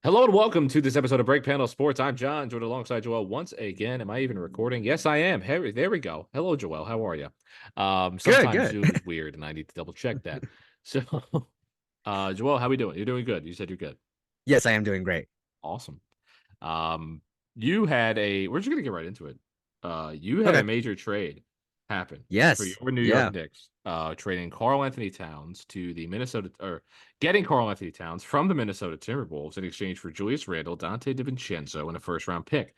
Hello and welcome to this episode of Break Panel Sports. I'm John, joined alongside Joel once again. Am I even recording? Yes, I am. Hey, there we go. Hello, Joel. How are you? Good, Sometimes good. Zoom is weird, and I need to double check that. So, Joel, how we doing? You're doing good. You said you're good. Yes, I am doing great. Awesome. You had a. We're just gonna get right into it. You had a Okay. major trade happen for Yes. your New York Yeah. Knicks, trading Karl Anthony Towns to the Minnesota, or getting Karl Anthony Towns from the Minnesota Timberwolves in exchange for Julius Randle, Dante DiVincenzo, and a first round pick.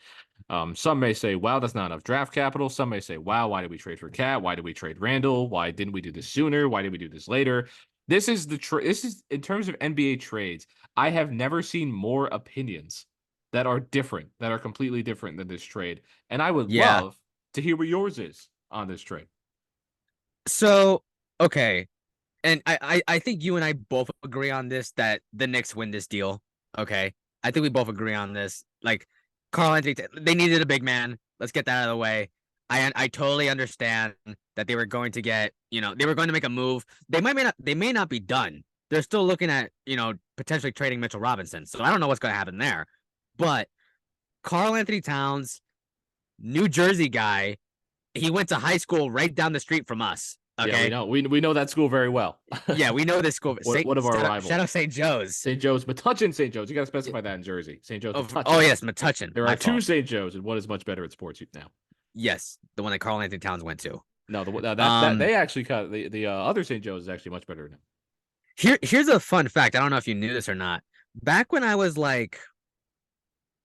Some may say, "Wow, that's not enough draft capital." Some may say, "Wow, why did we trade for Cat? Why did we trade Randle? Why didn't we do this sooner? Why did we do this later?" This is in terms of NBA trades. I have never seen more opinions that are different, that are completely different than this trade. And I would Yeah. love to hear what yours is on this trade. So, okay. And I think you and I both agree on this that the Knicks win this deal. Okay. I think we both agree on this. Like Carl Anthony, they needed a big man. Let's get that out of the way. I totally understand that they were going to get, they were going to make a move. They may not be done. They're still looking at, potentially trading Mitchell Robinson. So I don't know what's going to happen there. But Carl Anthony Towns, New Jersey guy, he went to high school right down the street from us. Yeah, we Okay. know. We know that school very well. Yeah, we know this school. One of our Shout out rivals. St. Joe's. St. Joe's, Metuchen St. Joe's. You got to specify that in Jersey. St. Joe's, Oh Metuchen. yes, Metuchen. There are My two fault. St. Joe's, and one is much better at sports now. Yes, the one that Carl Anthony Towns went to. No, that they actually cut the other St. Joe's is actually much better now. Here's a fun fact. I don't know if you knew this or not. Back when I was like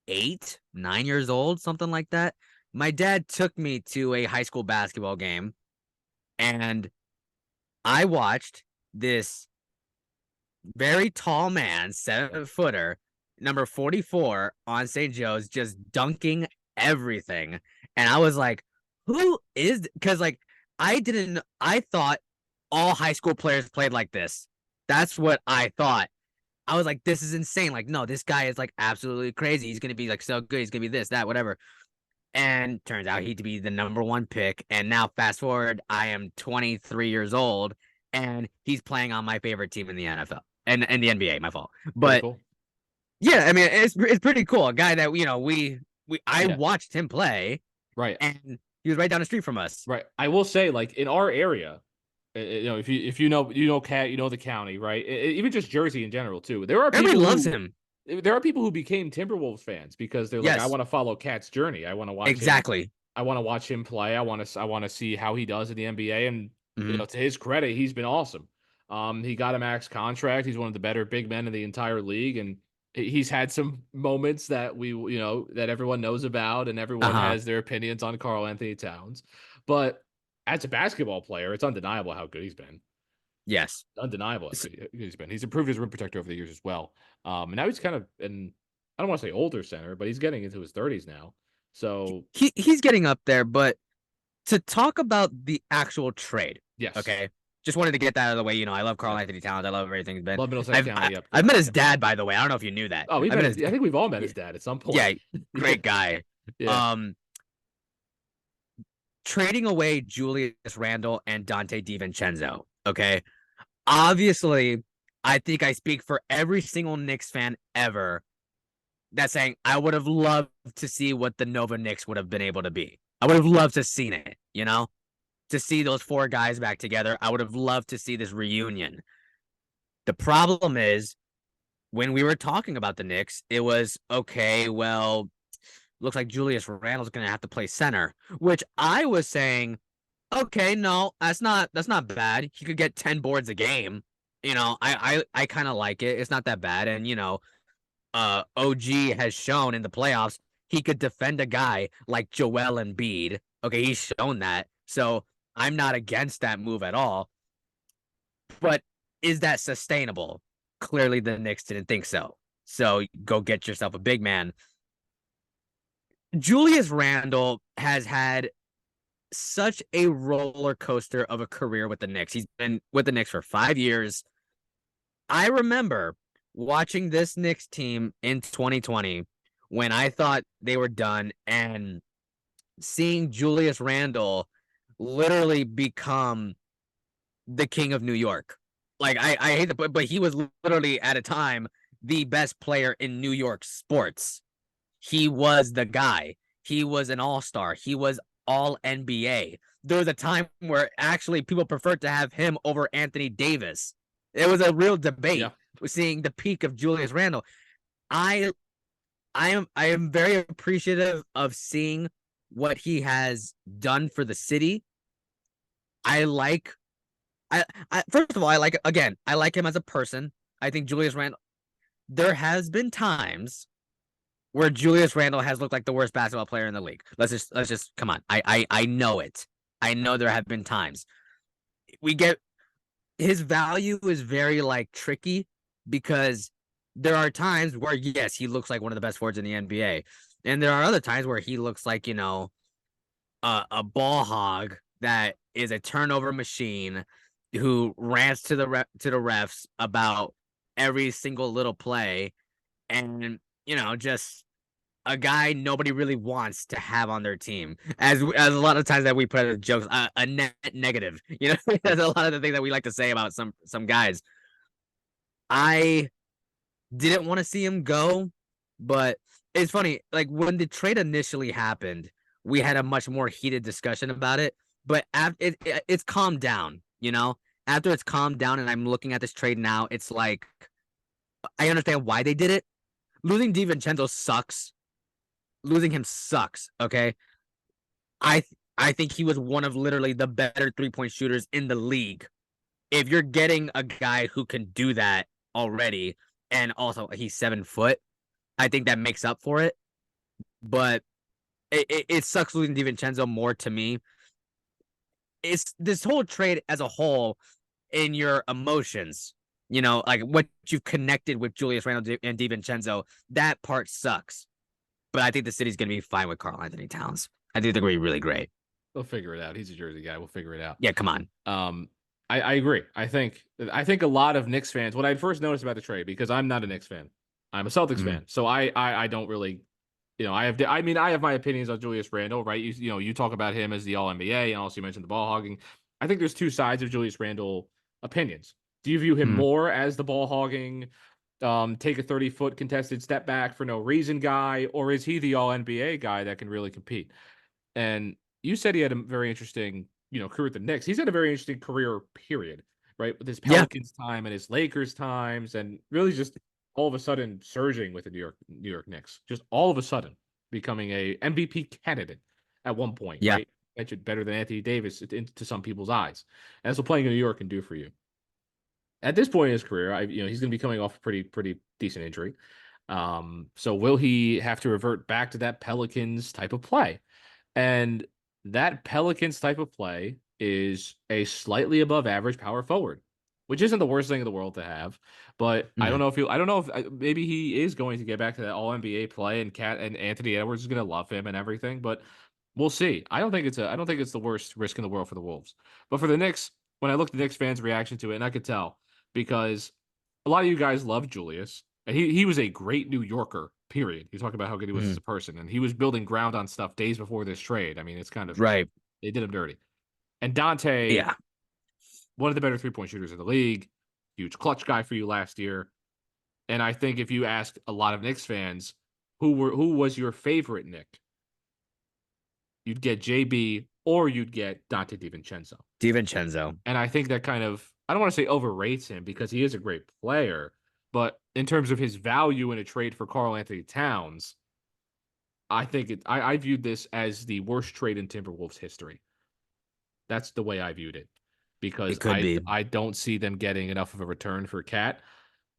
8, 9 years old, something like that, my dad took me to a high school basketball game, and I watched this very tall man, 7-footer, number 44 on St. Joe's, just dunking everything. And I was like, who is, because like I thought all high school players played like this. That's what I thought. I was like, this is insane. Like, no, this guy is like absolutely crazy. He's gonna be like so good. He's gonna be this, that, whatever. And turns out he'd be the number one pick. And now fast forward, I am 23 years old and he's playing on my favorite team in the NFL and the NBA, my fault. Pretty But cool. yeah, I mean, it's pretty cool. A guy that, I Yeah. watched him play Right. and he was right down the street from us. Right. I will say, like in our area, if you know Cat, you know the county, right? Even just Jersey in general too. Everybody loves him. There are people who became Timberwolves fans because they're like, I Yes, want to follow Cat's journey. I want to watch him. exactly. I want to watch him play. I want to see how he does in the NBA. And Hmm. to his credit, he's been awesome. He got a max contract. He's one of the better big men in the entire league, and he's had some moments that that everyone knows about, and everyone Uh-huh. has their opinions on Karl Anthony Towns. But as a basketball player, it's undeniable how good he's been. Yes. Undeniable how good he's been. He's improved his rim protector over the years as well. And now he's kind of I don't want to say older center, but he's getting into his 30s now. So He's getting up there, but to talk about the actual trade, yes, okay? Just wanted to get that out of the way. I love Carl Anthony Towns. I love everything he's been. love Middlesex County. Yep, I've great met guy. his dad, by the way. I don't know if you knew that. Oh, we I met met his. I think we've all met yeah, his dad at some point. yeah, Yeah, great guy. yeah, Trading away Julius Randle and Dante DiVincenzo. Okay, obviously, I think I speak for every single Knicks fan ever that's saying I would have loved to see what the Nova Knicks would have been able to be. I would have loved to have seen it. To see those four guys back together. I would have loved to see this reunion. The problem is when we were talking about the Knicks, it was okay, well, looks like Julius Randle's gonna have to play center, which I was saying, okay, no, that's not bad. He could get 10 boards a game. I kind of like it. It's not that bad. And OG has shown in the playoffs he could defend a guy like Joel Embiid. Okay, he's shown that. So I'm not against that move at all. But is that sustainable? Clearly, the Knicks didn't think so. So go get yourself a big man. Julius Randle has had such a roller coaster of a career with the Knicks. He's been with the Knicks for 5 years. I remember watching this Knicks team in 2020 when I thought they were done and seeing Julius Randle literally become the king of New York. Like I hate that, but he was literally at a time the best player in New York sports. He was the guy. He was an all-star. He was all NBA. There was a time where actually people preferred to have him over Anthony Davis. It was a real debate Yeah. seeing the peak of Julius Randle. I I am very appreciative of seeing what he has done for the city. I like I first of all, I like him as a person. I think Julius Randle, there has been times where Julius Randle has looked like the worst basketball player in the league. Let's just come on. I know it. I know there have been times. We get his value is very like tricky because there are times where yes, he looks like one of the best forwards in the NBA. And there are other times where he looks like, a ball hog that is a turnover machine who rants to to the refs about every single little play and just a guy nobody really wants to have on their team. As a lot of times that we put as jokes, a net negative. That's a lot of the things that we like to say about some guys. I didn't want to see him go, but it's funny. Like when the trade initially happened, we had a much more heated discussion about it. But after it's calmed down. After it's calmed down, and I'm looking at this trade now, it's like I understand why they did it. Losing DiVincenzo sucks. Losing him sucks. Okay, I I think he was one of literally the better 3-point shooters in the league. If you're getting a guy who can do that already, and also he's 7 foot, I think that makes up for it. But it sucks losing DiVincenzo more to me. It's this whole trade as a whole in your emotions, like what you've connected with Julius Randle and DiVincenzo, that part sucks. But I think the city's going to be fine with Karl Anthony Towns. I think they're going to be really great. We'll figure it out. He's a Jersey guy. We'll figure it out. Yeah, come on. I agree. I think a lot of Knicks fans, what I first noticed about the trade, because I'm not a Knicks fan, I'm a Celtics fan. So I don't really, I have my opinions on Julius Randle, right? You talk about him as the All NBA, and also you mentioned the ball hogging. I think there's two sides of Julius Randle opinions. Do you view him more as the ball hogging, take a 30-foot contested step back for no reason guy, or is he the All NBA guy that can really compete? And you said he had a very interesting, career with the Knicks. He's had a very interesting career, period, right? With his Pelicans time and his Lakers times, and really just all of a sudden surging with the New York Knicks. Just all of a sudden becoming a MVP candidate at one point, right? Mentioned better than Anthony Davis to some people's eyes. And that's what playing in New York can do for you. At this point in his career, he's going to be coming off a pretty decent injury. So will he have to revert back to that Pelicans type of play? And that Pelicans type of play is a slightly above average power forward, which isn't the worst thing in the world to have. But I don't know if maybe he is going to get back to that All NBA play, and Anthony Edwards is going to love him and everything. But we'll see. I don't think it's the worst risk in the world for the Wolves. But for the Knicks, when I looked at the Knicks fans' reaction to it, and I could tell because a lot of you guys love Julius, and he was a great New Yorker. Period. You talk about how good he was as a person, and he was building ground on stuff days before this trade. I mean, it's kind of right. They did him dirty. And Dante, one of the better 3-point shooters in the league, huge clutch guy for you last year. And I think if you ask a lot of Knicks fans who was your favorite Knick, you'd get JB or you'd get Dante DiVincenzo. And I think that kind of, I don't want to say overrates him because he is a great player. But in terms of his value in a trade for Karl Anthony Towns, I think I viewed this as the worst trade in Timberwolves history. That's the way I viewed it, because I don't see them getting enough of a return for Cat.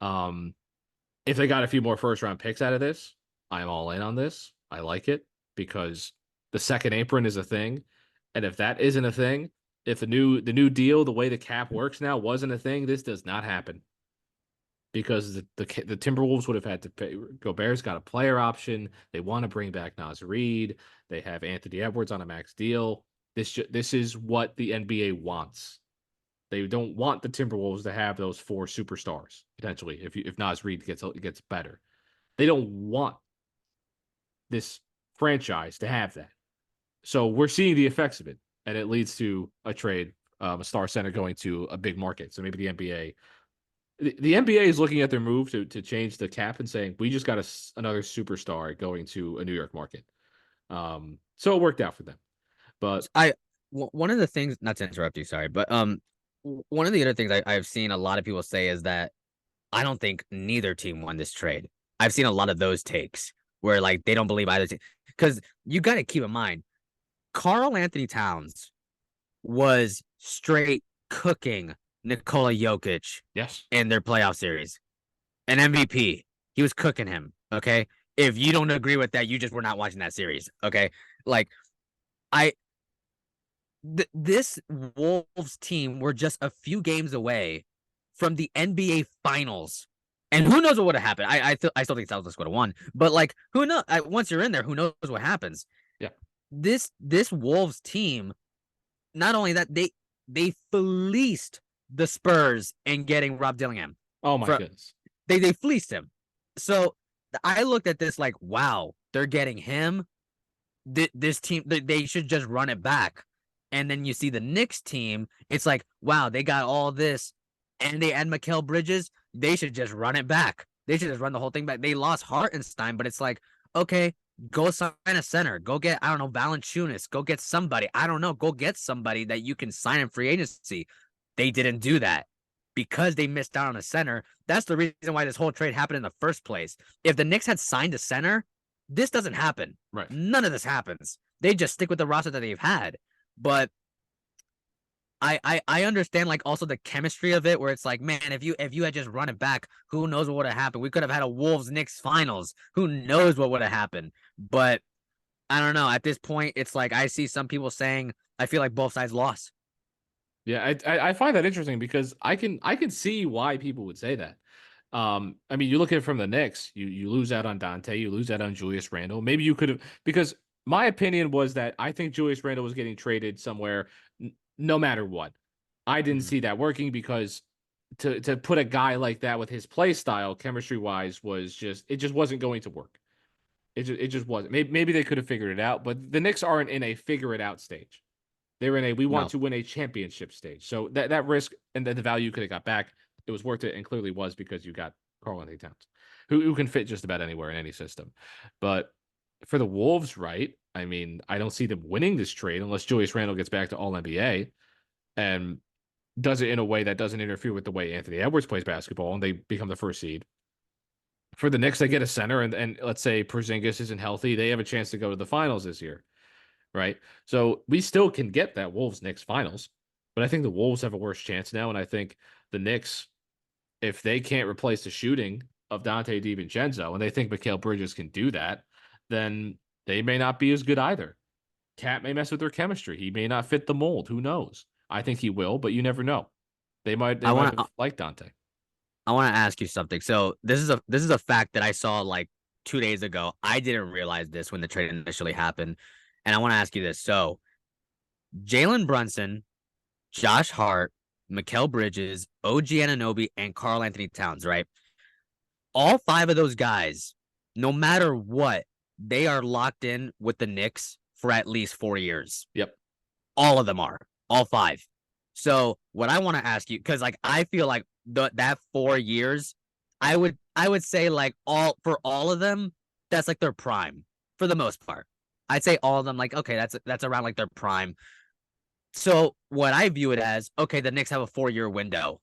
If they got a few more first-round picks out of this, I'm all in on this. I like it because the second apron is a thing, and if that isn't a thing, if the new deal, the way the cap works now, wasn't a thing, this does not happen. Because the Timberwolves would have had to pay. Gobert's got a player option. They want to bring back Naz Reid. They have Anthony Edwards on a max deal. This is what the NBA wants. They don't want the Timberwolves to have those 4 superstars potentially if Naz Reid gets better. They don't want this franchise to have that. So we're seeing the effects of it, and it leads to a trade, a star center going to a big market. So maybe the NBA the NBA is looking at their move to change the cap and saying we just got another superstar going to a New York market. So it worked out for them. But One of the things, not to interrupt you, sorry, but one of the other things I've seen a lot of people say is that I don't think neither team won this trade. I've seen a lot of those takes where like they don't believe either team, because you got to keep in mind, Karl Anthony Towns was straight cooking Nikola Jokic yes, in their playoff series, an MVP. He was cooking him. Okay, if you don't agree with that, you just were not watching that series. Okay, like I this Wolves team were just a few games away from the NBA Finals. And who knows what would have happened? I still think Celtics would have won, but like who knows? Once you're in there, who knows what happens? yeah. This Wolves team, not only that, they fleeced the Spurs in getting Rob Dillingham. Oh my goodness, They fleeced him. So I looked at this like, wow, they're getting him. This team, they should just run it back. And then you see the Knicks team, it's like, wow, they got all this, and they add Mikal Bridges. They should just run it back. They should just run the whole thing back. They lost Hartenstein, but it's like, okay, go sign a center. Go get, I don't know, Valanciunas. Go get somebody. I don't know. Go get somebody that you can sign in free agency. They didn't do that because they missed out on a center. That's the reason why this whole trade happened in the first place. If the Knicks had signed a center, this doesn't happen. right? None of this happens. They just stick with the roster that they've had. But I understand like also the chemistry of it, where it's like, man, if you had just run it back, who knows what would have happened? We could have had a Wolves Knicks finals. Who knows what would have happened? But I don't know. At this point, it's like I see some people saying I feel like both sides lost. Yeah, I find that interesting because I can see why people would say that. I mean, you look at it from the Knicks, you lose out on Dante, you lose out on Julius Randle. Maybe you could have, because my opinion was that I think Julius Randle was getting traded somewhere no matter what. I didn't see that working because to put a guy like that with his play style, chemistry wise, it just wasn't going to work. It just wasn't. Maybe they could have figured it out, but the Knicks aren't in a figure it out stage. They're in a we want No, to win a championship stage. So that risk and the value you could have got back, it was worth it, and clearly was, because you got Karl Anthony Towns, who can fit just about anywhere in any system. But for the Wolves, right? I mean, I don't see them winning this trade unless Julius Randle gets back to All NBA and does it in a way that doesn't interfere with the way Anthony Edwards plays basketball, and they become the first seed. For the Knicks, they get a center, and let's say Porzingis isn't healthy, they have a chance to go to the finals this year, right? So we still can get that Wolves Knicks finals, but I think the Wolves have a worse chance now, and I think the Knicks, if they can't replace the shooting of Dante DiVincenzo, and they think Mikal Bridges can do that, then they may not be as good either. Cat may mess with their chemistry. He may not fit the mold. Who knows? I think he will, but you never know. They might have liked Dante. I want to ask you something. So this is a fact that I saw like 2 days ago. I didn't realize this when the trade initially happened, and I want to ask you this. So Jalen Brunson, Josh Hart, Mikal Bridges, OG Anunoby, and Karl Anthony Towns, right? All five of those guys, no matter what, they are locked in with the Knicks for at least 4 years. Yep. All of them are. All five. So what I want to ask you, because like I feel like that 4 years, I would say like all of them, that's like their prime for the most part. I'd say all of them, like, okay, that's around like their prime. So what I view it as, okay, the Knicks have a 4-year window.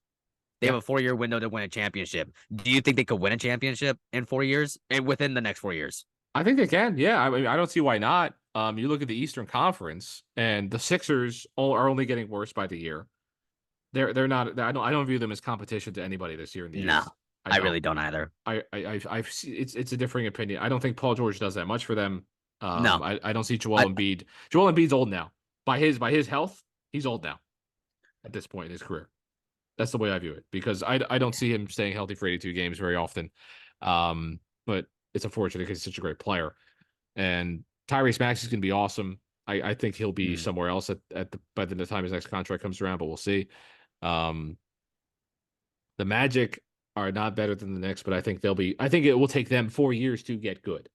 They have a 4-year window to win a championship. Do you think they could win a championship in 4 years and within the next 4 years? I think they can. Yeah, I mean, I don't see why not. You look at the Eastern Conference, and the Sixers are only getting worse by the year. They're not. I don't view them as competition to anybody this year in the East. No, I really don't either. I've it's a differing opinion. I don't think Paul George does that much for them. No, I don't see Joel Embiid. Joel Embiid's old now. By his health, he's old now at this point in his career. That's the way I view it, because I don't see him staying healthy for 82 games very often. But it's unfortunate because he's such a great player. And Tyrese Maxey is going to be awesome. I think he'll be somewhere else by the time his next contract comes around, but we'll see. The Magic are not better than the Knicks, but I think it will take them 4 years to get good.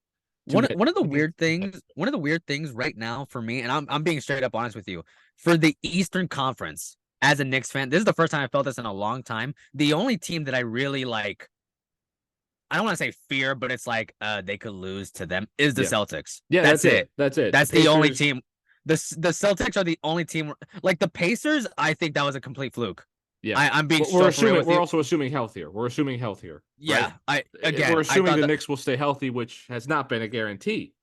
One of the weird things right now for me, and I'm being straight up honest with you, for the Eastern Conference, as a Knicks fan, this is the first time I felt this in a long time. The only team that I really like, I don't want to say fear, but it's like they could lose to them is the Yeah. Celtics. Yeah, That's that's it. it. That's it. The That's the only Pacers. team. The Celtics are the only team. Like the Pacers, I think that was a complete fluke. Yeah. I'm being We're so for real assuming with we're you. also assuming healthier. We're assuming healthier, right? Yeah, I We're again, I assuming thought the that Knicks will stay healthy, which has not been a guarantee.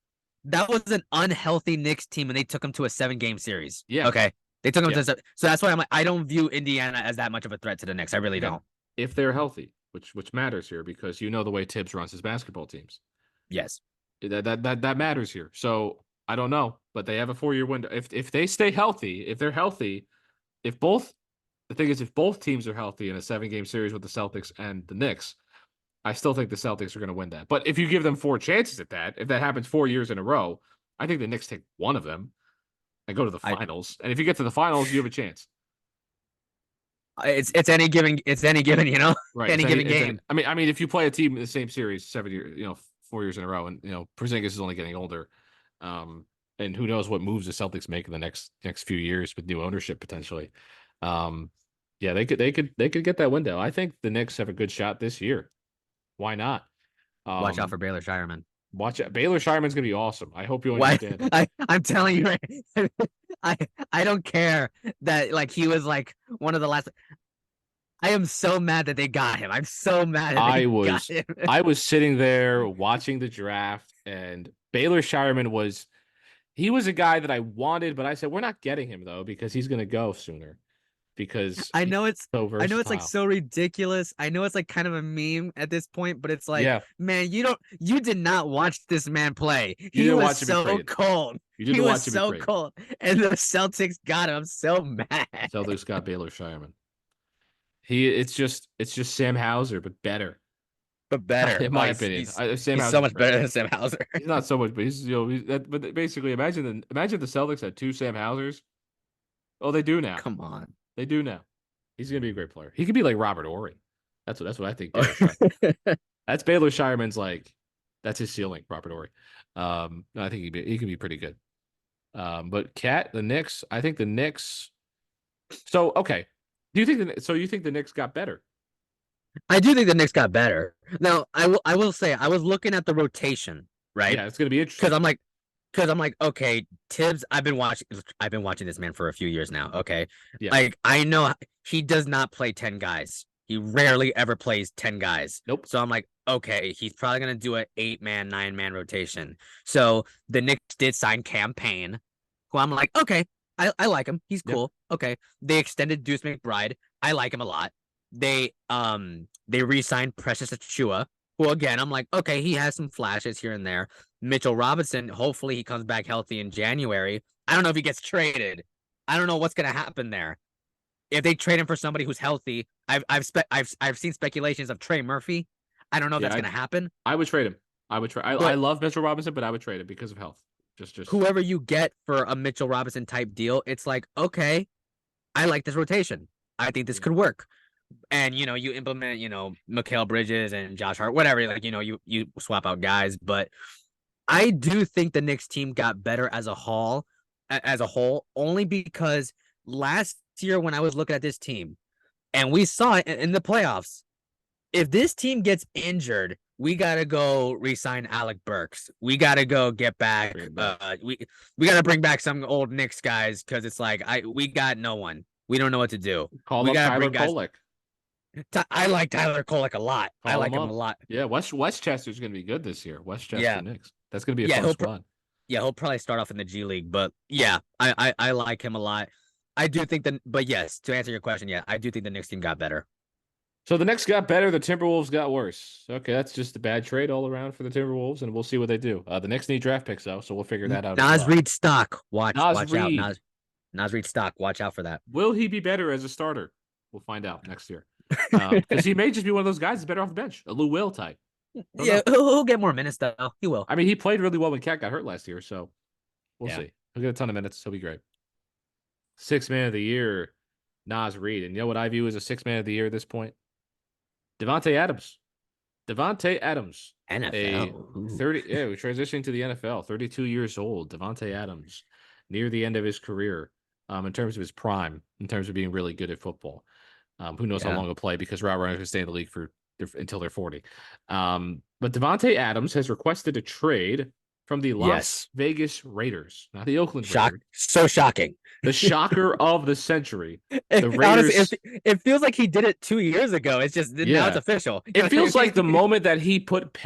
that was an unhealthy Knicks team, and they took them to a 7-game series. Yeah. Okay, they took them Yeah. to so that's why I'm like, I don't view Indiana as that much of a threat to the Knicks. I really Again, don't. if they're healthy, which matters here because you know the way Tibbs runs his basketball teams. Yes, That matters here. So I don't know, but they have a 4-year window. If they stay healthy, if they're healthy, if both the thing is if both teams are healthy in a 7-game series with the Celtics and the Knicks, I still think the Celtics are going to win that. But if you give them 4 chances at that, if that happens 4 years in a row, I think the Knicks take one of them and go to the I finals. And if you get to the finals, you have a chance. it's any given, you know, Right. any given It's any. game. I mean, if you play a team in the same series 7 years, 4 years in a row, and Porzingis is only getting older, um, and who knows what moves the Celtics make in the next few years with new ownership potentially. Yeah, they could get that window. I think the Knicks have a good shot this year. Why not? Watch out Um, for Baylor Shireman. watch it. Baylor Shireman's gonna be awesome. I hope you Why? understand it. I'm telling you, right? I I don't care that like he was like one of the last. I am so mad that they got him. I'm so mad that I they got was him. I was sitting there watching the draft, and Baylor Shireman he was a guy that I wanted, but I said we're not getting him though because he's gonna go sooner because I he's know it's so I know it's like versatile. so ridiculous. I know it's like kind of a meme at this point, but it's like, Yeah, man, you did not watch this man play. you He didn't was watch him be so traded. cold. You He didn't was watch him be so traded. cold. And the Celtics got him. I'm so mad. Celtics got Baylor Shireman. It's just Sam Hauser, but better, But better. in Oh, my opinion. Sam he's so Hauser's much great. better than Sam Hauser. He's not so much, but but basically imagine the Celtics had 2 Sam Hausers. Oh, they do now. Come on. They do now. He's gonna be a great player. He could be like Robert Ory. That's what I think. That's Baylor Shireman's like that's his ceiling, Robert Ory. No, I think he can be pretty good. But the Knicks, I think the Knicks. So okay, you think the Knicks got better? I do think the Knicks got better. Now, I will say I was looking at the rotation, right? Yeah, it's gonna be Because interesting. I'm like, okay, Tibbs, I've been watching this man for a few years now. Okay. Yeah. Like I know he does not play 10 guys. He rarely ever plays 10 guys. Nope. So I'm like, okay, he's probably gonna do an 8-man, 9-man rotation. So the Knicks did sign Campaign, who I'm like, okay, I like him. He's Yep. cool. Okay. They extended Deuce McBride. I like him a lot. They re-signed Precious Achua, who again I'm like, okay, he has some flashes here and there. Mitchell Robinson, hopefully he comes back healthy in January. I don't know if he gets traded. I don't know what's gonna happen there. If they trade him for somebody who's healthy, I've seen speculations of Trey Murphy. I don't know if Yeah, that's gonna happen. I would trade him. I would trade. I But love Mitchell Robinson, but I would trade him because of health. Just whoever you get for a Mitchell Robinson type deal, it's like, okay, I like this rotation. I think this could work. And you implement, Mikal Bridges and Josh Hart, whatever. Like, you swap out guys, but I do think the Knicks team got better as a whole, only because last year when I was looking at this team, and we saw it in the playoffs, if this team gets injured, we gotta go re-sign Alec Burks. We gotta go get back. bring him back. We gotta bring back some old Knicks guys because it's like we got no one. We don't know what to do. Call We up gotta Tyler bring guys. Kolek. I like Tyler Kolek a lot. I Call like him him a up. lot. Yeah, Westchester's going to be good this year. Westchester Yeah, Knicks. That's going to be a yeah. fun squad. He'll probably start off in the G League, but yeah, I like him a lot. I do think that, but yes, to answer your question, yeah, I do think the Knicks team got better. So the Knicks got better. The Timberwolves got worse. Okay, that's just a bad trade all around for the Timberwolves, and we'll see what they do. The Knicks need draft picks though, so we'll figure that out as Nas well. Reed stock, watch Nas out. Reed, Nas Reed stock, watch out for that. will he be better as a starter? We'll find out next year. Because he may just be one of those guys that's better off the bench, a Lou Will type. Yeah, he'll get more minutes though. He will. I mean, he played really well when Cat got hurt last year, so we'll Yeah. see. He'll get a ton of minutes. He'll be great. 6 man of the year, Nas Reed. And you know what I view as a 6 man of the year at this point? Davante Adams. Davante Adams. A NFL. 30, yeah, we're transitioning to the NFL. 32 years old. Davante Adams, near the end of his career. in terms of his prime, in terms of being really good at football. Who knows how Yeah. long he'll play because route runners can stay in the league until they're 40. But Davante Adams has requested a trade from the Las Yes. Vegas Raiders, not the Oakland Raiders, So shocking. the shocker of the century. The Honestly, Raiders, it feels like he did it 2 years ago. It's just now it's yeah, official. You it know feels what I like the mean? moment that he put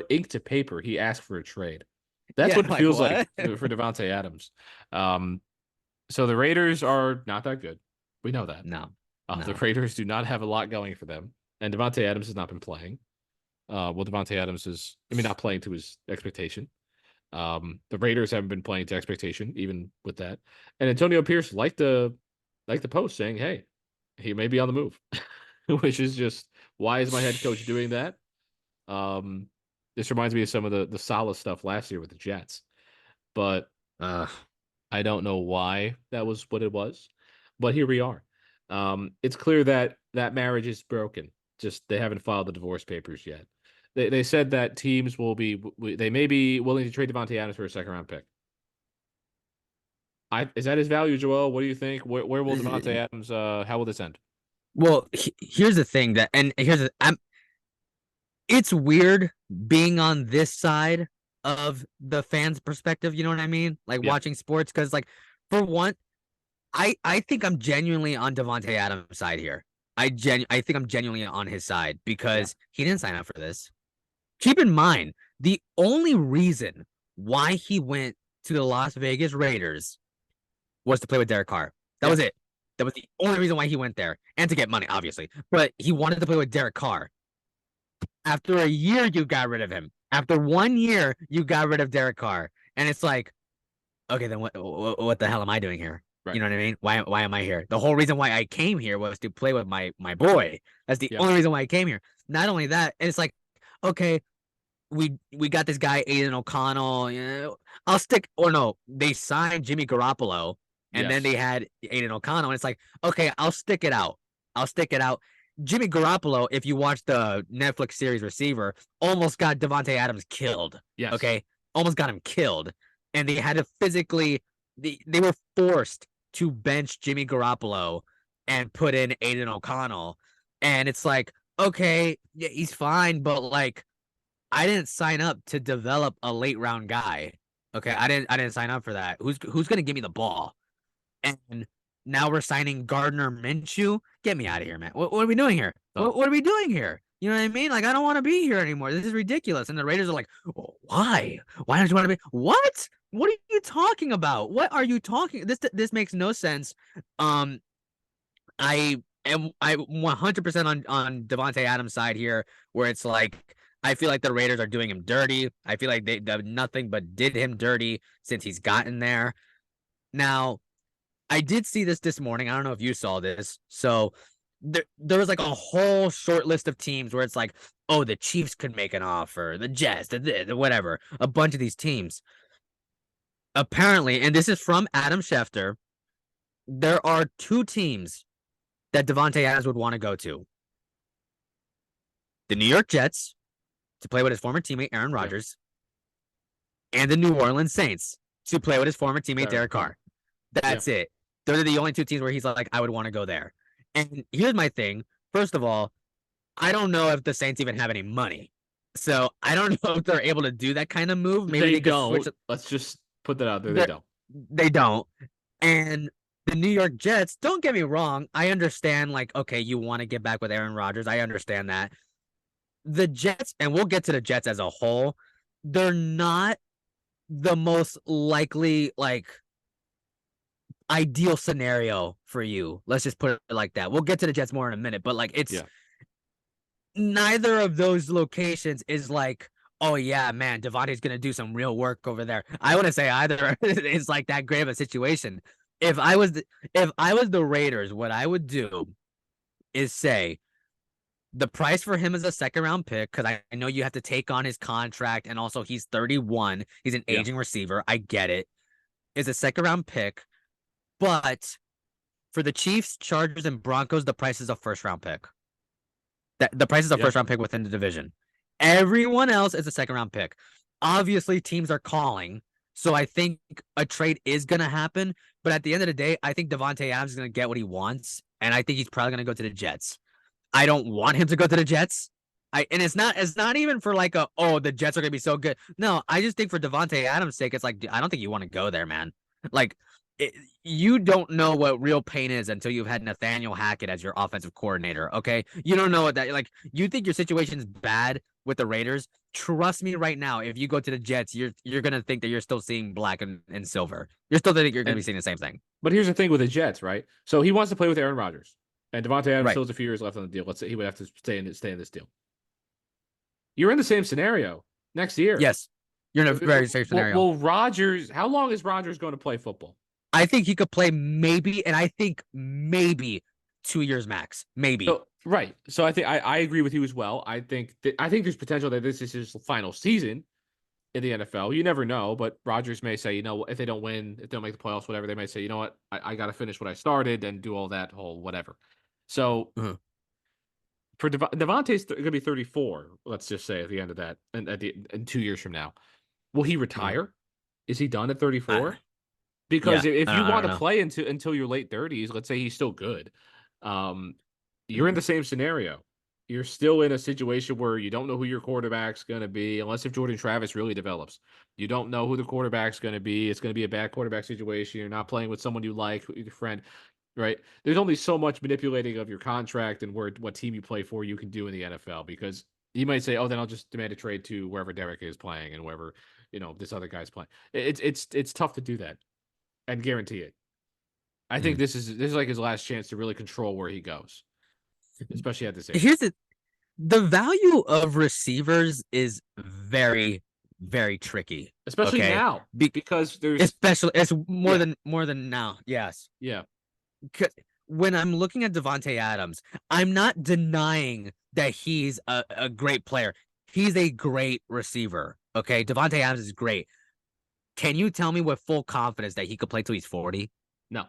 ink to paper, he asked for a trade. That's Yeah, what it like feels like what? for Davante Adams. Um, so the Raiders are not that good. We know that. No, The no. Raiders do not have a lot going for them, and Davante Adams has not been playing. Davante Adams not playing to his expectation. The Raiders haven't been playing to expectation, even with that. And Antonio Pierce liked the post saying, "Hey, he may be on the move," which is just why is my head coach doing that? Um, this reminds me of some of the solid stuff last year with the Jets, but Uh, I don't know why that was what it was. But here we are. It's clear that that marriage is broken. Just they haven't filed the divorce papers yet. They said that teams they may be willing to trade Davante Adams for a second round pick. Is that his value, Joel? What do you think? Where will Davante Adams? How will this end? well, here's the thing it's weird being on this side of the fans' perspective. You know what I mean? Like Yeah, watching sports, because like for one, I think I'm genuinely on Davante Adams' side here. I think I'm genuinely on his side yeah, because he didn't sign up for this. Keep in mind, the only reason why he went to the Las Vegas Raiders was to play with Derek Carr. That yeah, was it. That was the only reason why he went there, and to get money, obviously. But he wanted to play with Derek Carr. After a year, you got rid of him. After 1 year, you got rid of Derek Carr, and it's like, okay, then what the hell am I doing here? right. You know what I mean? Why am I here? The whole reason why I came here was to play with my boy. That's the Yeah, only reason why I came here. Not only that, and it's like, okay, we got this guy Aiden O'Connell. You know, I'll stick. Or no, they signed Jimmy Garoppolo, and then yes, they had Aiden O'Connell. And it's like, okay, I'll stick it out. I'll stick it out. Jimmy Garoppolo, if you watch the Netflix series Receiver, almost got Davante Adams killed. yes, Okay, almost got him killed, and they had to physically. They were forced to bench Jimmy Garoppolo and put in Aiden O'Connell, and it's like, okay, yeah, he's fine, but like I didn't sign up to develop a late round guy. Okay, yeah. I didn't sign up for that. Who's gonna give me the ball? And now we're signing Gardner Minshew. Get me out of here, man. What are we doing here? Oh, What are we doing here? You know what I mean? Like I don't want to be here anymore. This is ridiculous. And the Raiders are like, why? Why don't you want to be? What? What are you talking about? What are you talking? This makes no sense. Um, I 100% on Davante Adams' side here, where it's like I feel like the Raiders are doing him dirty. I feel like they have nothing but did him dirty since he's gotten there. Now, I did see this morning. I don't know if you saw this. So there was like a whole short list of teams where it's like, oh, the Chiefs could make an offer, the Jets, the whatever, a bunch of these teams. Apparently, and this is from Adam Schefter, there are two teams that Davante Adams would want to go to: the New York Jets to play with his former teammate Aaron yeah. Rodgers, and the New Orleans Saints to play with his former teammate Derek Derek Carr. Carr. Yeah, That's it. Those are the only two teams where he's like, I would want to go there. And here's my thing. First of all, I don't know if the Saints even have any money. So I don't know if they're able to do that kind of move. Maybe they they could switch don't. it. Let's just put that out there. They don't. They don't. And the New York Jets, don't get me wrong. I understand, like, okay, you want to get back with Aaron Rodgers. I understand that. The Jets, and we'll get to the Jets as a whole, they're not the most likely, like, ideal scenario for you. Let's just put it like that. We'll get to the Jets more in a minute, but like it's Yeah, neither of those locations is like, oh yeah, man, Davante's gonna do some real work over there. I wouldn't say either is like that great of a situation. If I was the Raiders, what I would do is say the price for him is a second round pick because I know you have to take on his contract, and also he's 31. He's an yeah, aging receiver. I get it. Is a second round pick, but for the Chiefs, Chargers, and Broncos, the price is a first round pick. The price is a yeah, first round pick within the division. Everyone else is a second round pick. Obviously, teams are calling So I think a trade is gonna happen. But at the end of the day, I think Davante Adams is gonna get what he wants, and I think he's probably gonna go to the Jets. I don't want him to go to the Jets. And it's not even for like the Jets are gonna be so good. No, I just think for Davante Adams' sake, it's like I don't think you want to go there, man. Like it, you don't know what real pain is until you've had Nathaniel Hackett as your offensive coordinator. Okay, you don't know what that like. You think your situation's bad with the Raiders? Trust me, right now, if you go to the Jets, you're gonna think that you're still seeing black and silver. You're still thinking you're gonna be And seeing the same thing. but here's the thing with the Jets, right? So he wants to play with Aaron Rodgers, and Davante Adams Right. still has a few years left on the deal. Let's say he would have to stay in this deal. You're in the same scenario next year. Yes, you're in a very safe scenario. Well, Rodgers, how long is Rodgers going to play football? I think he could play maybe, and I think maybe 2 years max. Maybe. So, right. So I think I agree with you as well. I think there's potential that this is his final season in the NFL. You never know, but Rodgers may say, if they don't win, if they don't make the playoffs, whatever, they may say, you know what, I got to finish what I started and do all that whole whatever. So for Davante's going to be 34, let's just say at the end of that, and in 2 years from now, will he retire? Is he done at 34? Because if you want to play until your late 30s, let's say he's still good, you're in the same scenario. You're still in a situation where you don't know who your quarterback's going to be, unless if Jordan Travis really develops. You don't know who the quarterback's going to be. It's going to be a bad quarterback situation. You're not playing with someone you like, your friend, right? There's only so much manipulating of your contract and what team you play for you can do in the NFL, because you might say, oh, then I'll just demand a trade to wherever Derek is playing and wherever, this other guy's playing. It's tough to do that and guarantee it. I think this is like his last chance to really control where he goes, especially at this age. Here's the value of receivers is very, very tricky, especially now, because there's it's more than now. Yes. Yeah. When I'm looking at Davante Adams, I'm not denying that he's a great player. He's a great receiver. Okay, Davante Adams is great. Can you tell me with full confidence that he could play till he's 40? No.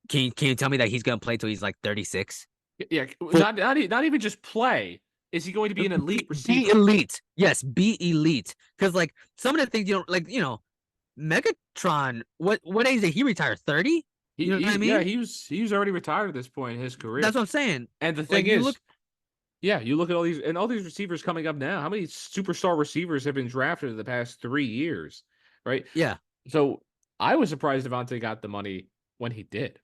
Can you tell me that he's going to play till he's like 36? Yeah, not even just play. Is he going to be an elite receiver? Be elite. Yes, be elite. Because like some of the things Megatron. What age did he retire? 30? You know what I mean? Yeah, he was already retired at this point in his career. That's what I'm saying. And the thing is, you look at all these receivers coming up now. How many superstar receivers have been drafted in the past 3 years? Right? Yeah. So I was surprised Davante got the money when he did.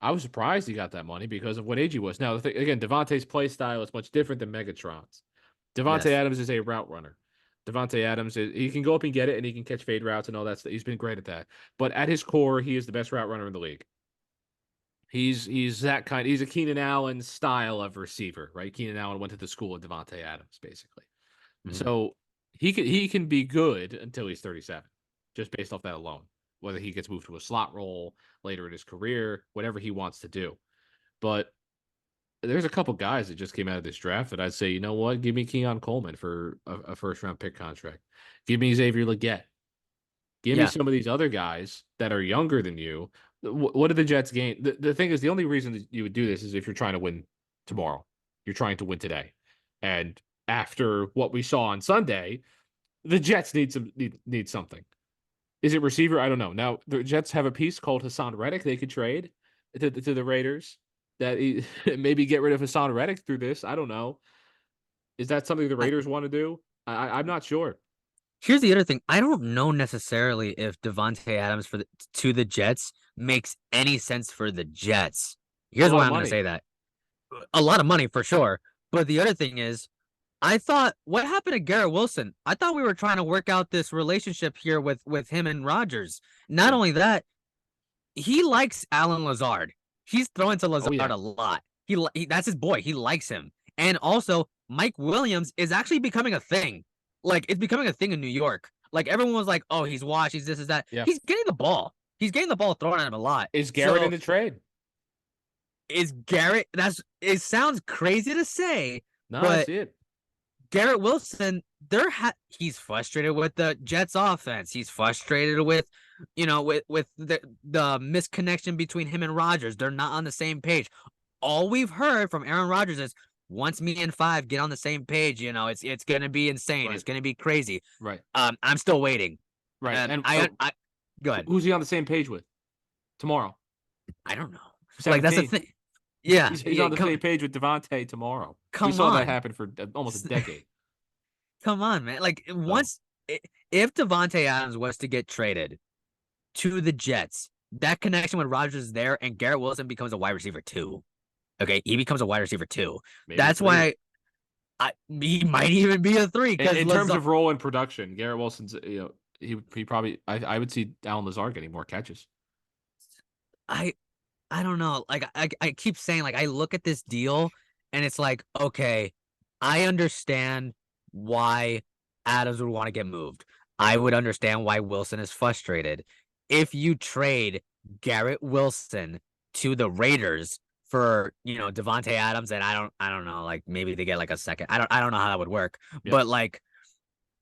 I was surprised he got that money because of what age he was. Now, again, Davante's play style is much different than Megatron's. Davante Adams is a route runner. Davante Adams he can go up and get it, and he can catch fade routes and all that stuff. He's been great at that. But at his core, he is the best route runner in the league. He's that kind. He's a Keenan Allen style of receiver, right? Keenan Allen went to the school of Davante Adams, basically. So he can be good until he's 37, just based off that alone. Whether he gets moved to a slot role later in his career, whatever he wants to do. But there's a couple guys that just came out of this draft that I'd say, you know what? Give me Keon Coleman for a first-round pick contract. Give me Xavier Legette. Give me some of these other guys that are younger than you. What did the Jets gain? The thing is, the only reason that you would do this is if you're trying to win tomorrow. You're trying to win today. And after what we saw on Sunday, the Jets need something. Is it receiver? I don't know. Now, the Jets have a piece called Hassan Reddick they could trade to the Raiders. That maybe get rid of Hassan Reddick through this. I don't know. Is that something the Raiders want to do? I'm not sure. Here's the other thing. I don't know necessarily if Davante Adams to the Jets makes any sense for the Jets. Here's why I'm going to say that. A lot of money for sure. But the other thing is, I thought, what happened to Garrett Wilson? I thought we were trying to work out this relationship here with him and Rodgers. Not only that, he likes Alan Lazard. He's throwing to Lazard a lot. He that's his boy. He likes him. And also, Mike Williams is actually becoming a thing. Like, it's becoming a thing in New York. Like, everyone was like, oh, he's washed, he's this, is that. Yeah. He's getting the ball. He's getting the ball thrown at him a lot. Is Garrett in the trade? Is Garrett? It sounds crazy to say. No, I see it. Garrett Wilson, he's frustrated with the Jets offense. He's frustrated with the misconnection between him and Rodgers. They're not on the same page. All we've heard from Aaron Rodgers is, once me and Five get on the same page, it's going to be insane. Right. It's going to be crazy. Right. I'm still waiting. Right. And I go ahead. who's he on the same page with tomorrow? I don't know. 17. Like that's the thing. Yeah, He's on the same page with Davante tomorrow. We come saw that on, happen for almost a decade. come on, man. Like So, if Davante Adams was to get traded to the Jets, that connection with Rodgers is there, and Garrett Wilson becomes a wide receiver too. Okay, he becomes a wide receiver too. maybe a That's three. why he might even be a 3 because In terms of role and production, Garrett Wilson's he probably I would see Alan Lazard getting more catches. I don't know. Like I keep saying, like I look at this deal and it's like, okay, I understand why Adams would want to get moved. I would understand why Wilson is frustrated. If you trade Garrett Wilson to the Raiders for, Davante Adams, and I don't know, like maybe they get like a second. I don't know how that would work. Yeah. But like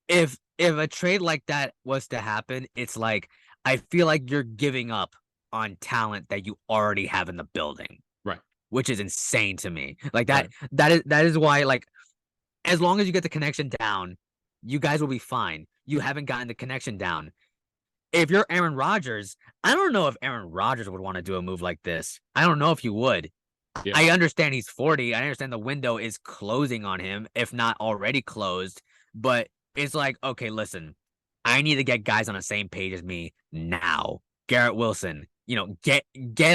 if a trade like that was to happen, it's like I feel like you're giving up on talent that you already have in the building. Right. Which is insane to me. Like that is why, like, as long as you get the connection down, you guys will be fine. You haven't gotten the connection down. If you're Aaron Rodgers, I don't know if Aaron Rodgers would want to do a move like this. I don't know if you would. Yeah. I understand he's 40. I understand the window is closing on him, if not already closed. But it's like, okay, listen, I need to get guys on the same page as me now. Garrett Wilson, get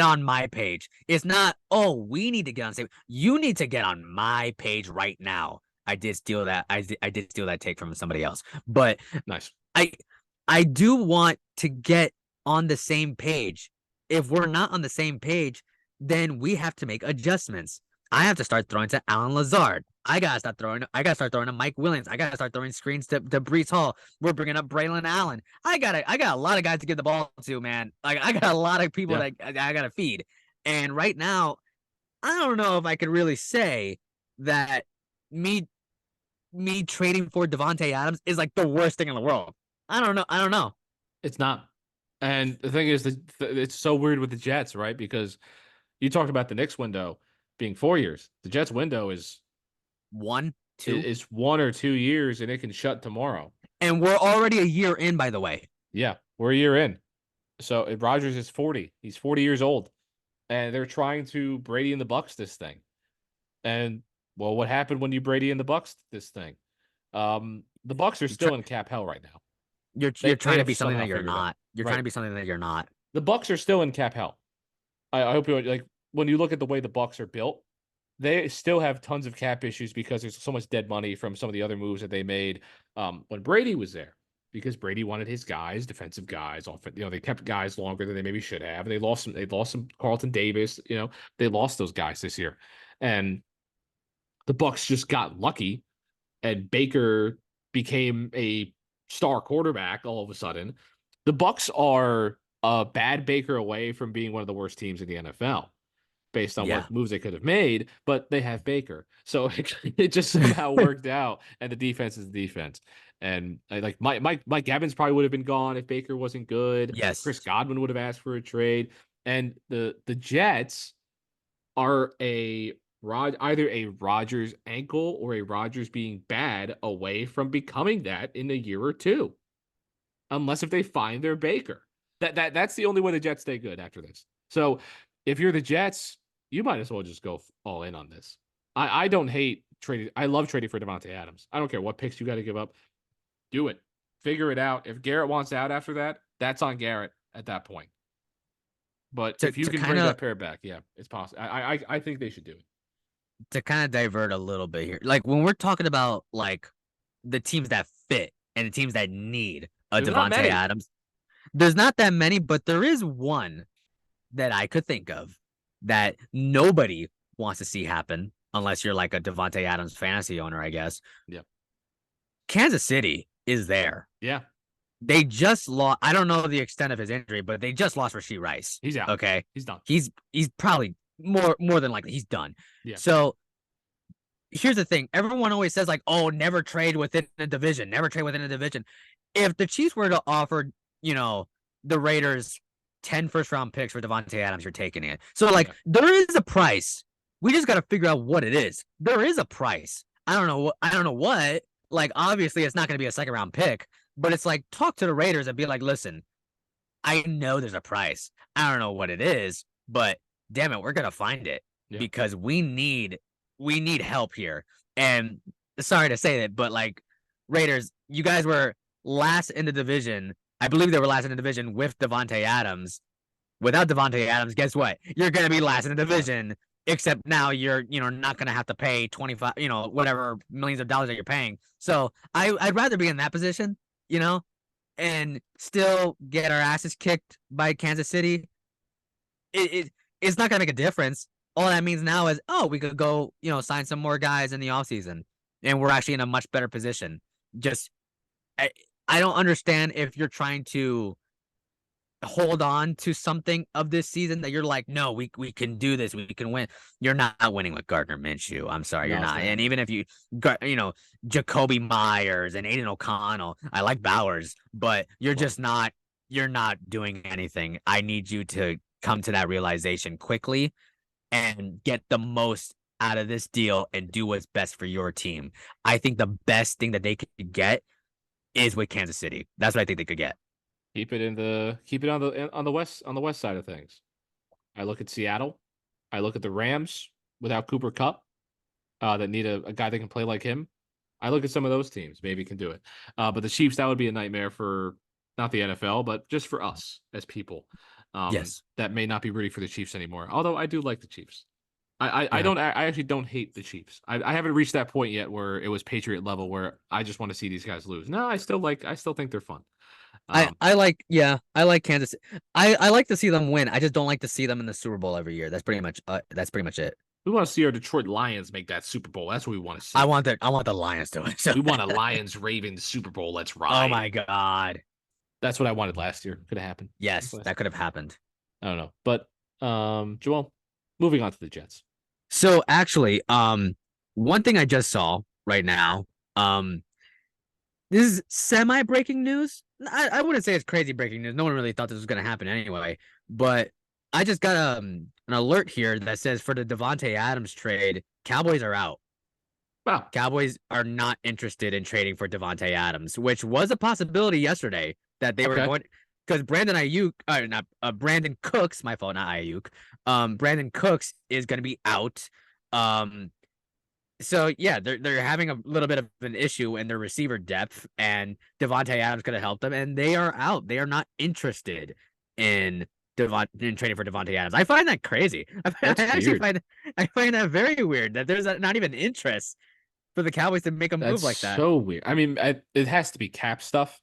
on my page. It's not, oh, we need to get on the same. You need to get on my page right now. I did steal that. I did steal that take from somebody else. But nice. I do want to get on the same page. If we're not on the same page, then we have to make adjustments. I have to start throwing to Alan Lazard. I gotta start throwing to Mike Williams. I gotta start throwing screens to Breece Hall. We're bringing up Braylon Allen. I got a lot of guys to give the ball to, man. Like I got a lot of people that I gotta feed. And right now, I don't know if I could really say that me trading for Davante Adams is like the worst thing in the world. I don't know. It's not. And the thing is, it's so weird with the Jets, right? Because you talked about the Knicks window being 4 years. The Jets window is 1, 2. It's 1 or 2 years, and it can shut tomorrow. And we're already a year in, by the way. Yeah, we're a year in. So Rodgers is 40. He's 40 years old, and they're trying to Brady and the Bucks this thing. And well, what happened when you Brady and the Bucks this thing? The Bucks are still in cap hell right now. You're trying to be something that you're not. You're trying to be something that you're not. The Bucks are still in cap hell. I hope you like when you look at the way the Bucks are built, they still have tons of cap issues because there's so much dead money from some of the other moves that they made when Brady was there. Because Brady wanted his guys, defensive guys, they kept guys longer than they maybe should have. They lost some Carlton Davis, they lost those guys this year. And the Bucks just got lucky, and Baker became a star quarterback all of a sudden. The Bucks are a bad Baker away from being one of the worst teams in the NFL based on what moves they could have made, but they have Baker. So it just somehow worked out, and the defense is the defense. And like Mike Evans probably would have been gone if Baker wasn't good. Yes. Chris Godwin would have asked for a trade. And the Jets are either a Rodgers ankle or a Rodgers being bad away from becoming that in a year or two. Unless if they find their Baker. That's the only way the Jets stay good after this. So if you're the Jets, you might as well just go all in on this. I don't hate trading. I love trading for Davante Adams. I don't care what picks you got to give up. Do it. Figure it out. If Garrett wants out after that, that's on Garrett at that point. But if you can bring that pair back, yeah, it's possible. I think they should do it. To kind of divert a little bit here, like when we're talking about like the teams that fit and the teams that need a Davante Adams, there's not that many, but there is one that I could think of that nobody wants to see happen unless you're like a Davante Adams fantasy owner, I guess. Yeah. Kansas City is there. Yeah. They just lost. I don't know the extent of his injury, but they just lost Rashee Rice. He's out. Okay. He's done. He's probably more than likely he's done. Yeah. So here's the thing. Everyone always says like, oh, never trade within a division. Never trade within a division. If the Chiefs were to offer, the Raiders 10 first-round picks for Davante Adams, you're taking it. So, there is a price. We just got to figure out what it is. There is a price. I don't know what. Like, obviously, it's not going to be a second-round pick. But it's like, talk to the Raiders and be like, listen, I know there's a price. I don't know what it is, but damn it, we're gonna find it Yeah. because we need help here. And sorry to say that, but like Raiders, you guys were last in the division. I believe they were last in the division with Davante Adams. Without Davante Adams, guess what? You're gonna be last in the division. Except now you're not gonna have to pay 25 whatever millions of dollars that you're paying. So I'd rather be in that position, you know, and still get our asses kicked by Kansas City. It's not gonna make a difference. All that means now is, oh, we could go, sign some more guys in the offseason, and we're actually in a much better position. Just I, I don't understand if you're trying to hold on to something of this season that you're like, no, we can do this, we can win. You're not winning with Gardner Minshew. I'm sorry, No, you're it's not. not And happening. even if you got, Jacoby Myers and Aiden O'Connell, I like Bowers, but you're Well, just not. You're not doing anything. I need you to come to that realization quickly and get the most out of this deal and do what's best for your team. I think the best thing that they could get is with Kansas City. That's what I think they could get. keep it on the west side of things. I look at Seattle. I look at the Rams without Cooper Cup, that need a guy that can play like him. I look at some of those teams, maybe can do it. But the Chiefs, that would be a nightmare for not the NFL, but just for us as people. Yes. That may not be rooting for the Chiefs anymore. Although I do like the Chiefs. Yeah. I actually don't hate the Chiefs. I haven't reached that point yet where it was Patriot level where I just want to see these guys lose. No, I still think they're fun. Um, I like Kansas. I like to see them win. I just don't like to see them in the Super Bowl every year. That's pretty much it. we want to see our Detroit Lions make that Super Bowl. That's what we want to I see. want the Lions to win. So We want a Lions Ravens Super Bowl. Let's oh ride. my God. That's what I wanted last year. Could have happened. Yes, that could have happened. I don't know. But Joel, moving on to the Jets. So actually, one thing I just saw right now, this is semi breaking news. I wouldn't say it's crazy breaking news. No one really thought this was gonna happen anyway. But I just got an alert here that says for the Davante Adams trade, Cowboys are out. Wow. Cowboys are not interested in trading for Davante Adams, which was a possibility yesterday that they were Okay. going because Brandon Ayuk, not Brandon Cooks, my fault, not Ayuk. Brandon Cooks is going to be out. Um, so yeah, they're having a little bit of an issue in their receiver depth, and Davante Adams could have helped them, and they are out. They are not interested in in trading for Davante Adams. I find that crazy. That's weird. I find that very weird that there's not even interest for the Cowboys to make a move That's like that. so weird. I mean, it has to be cap stuff.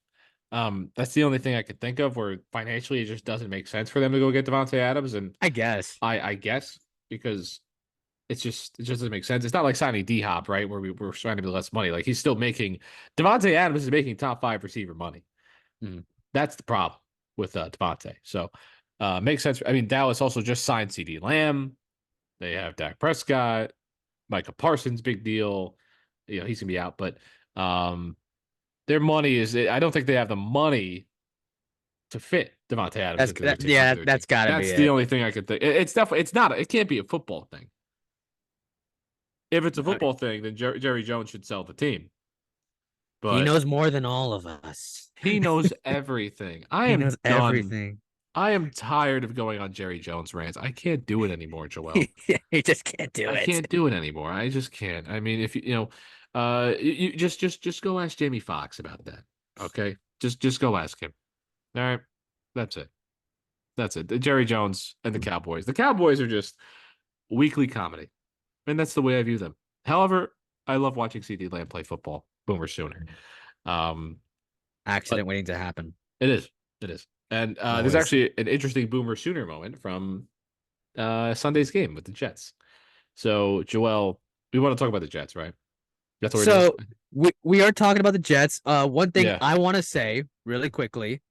That's the only thing I could think of where financially it just doesn't make sense for them to go get Davante Adams, and I guess. I guess because it just doesn't make sense. It's not like signing D Hop, right? Where we're trying to be less money. Like he's still making Davante Adams is making top 5 receiver money. Mm. That's the problem with Davante. So makes sense. I mean, Dallas also just signed CD Lamb. They have Dak Prescott, Micah Parsons, big deal. He's gonna be out, but their money is. I don't think they have the money to fit Davante Adams into their team. Yeah, Onto their team. that's got to be That's the it. only thing I could think. It's definitely. It's not. It can't be a football thing. If it's a football thing, then Jerry Jones should sell the team. He But knows more than all of us. he knows everything. I He am knows done. everything. I am tired of going on Jerry Jones rants. I can't do it anymore, Joel. He just can't do I it. can't do it anymore. I just can't. I mean, if you just go ask Jamie Foxx about that. Okay, just go ask him. All right, that's it. That's it. Jerry Jones and the Cowboys. The Cowboys are just weekly comedy, and that's the way I view them. However, I love watching CD Lamb play football. Boomer Sooner. But Accident waiting to happen. it is. It is. And there's Always. actually an interesting Boomer Sooner moment from Sunday's game with the Jets. So, Joel, we want to talk about the Jets, right? That's what we're doing. So we are talking about the Jets. One thing Yeah, I want to say really quickly,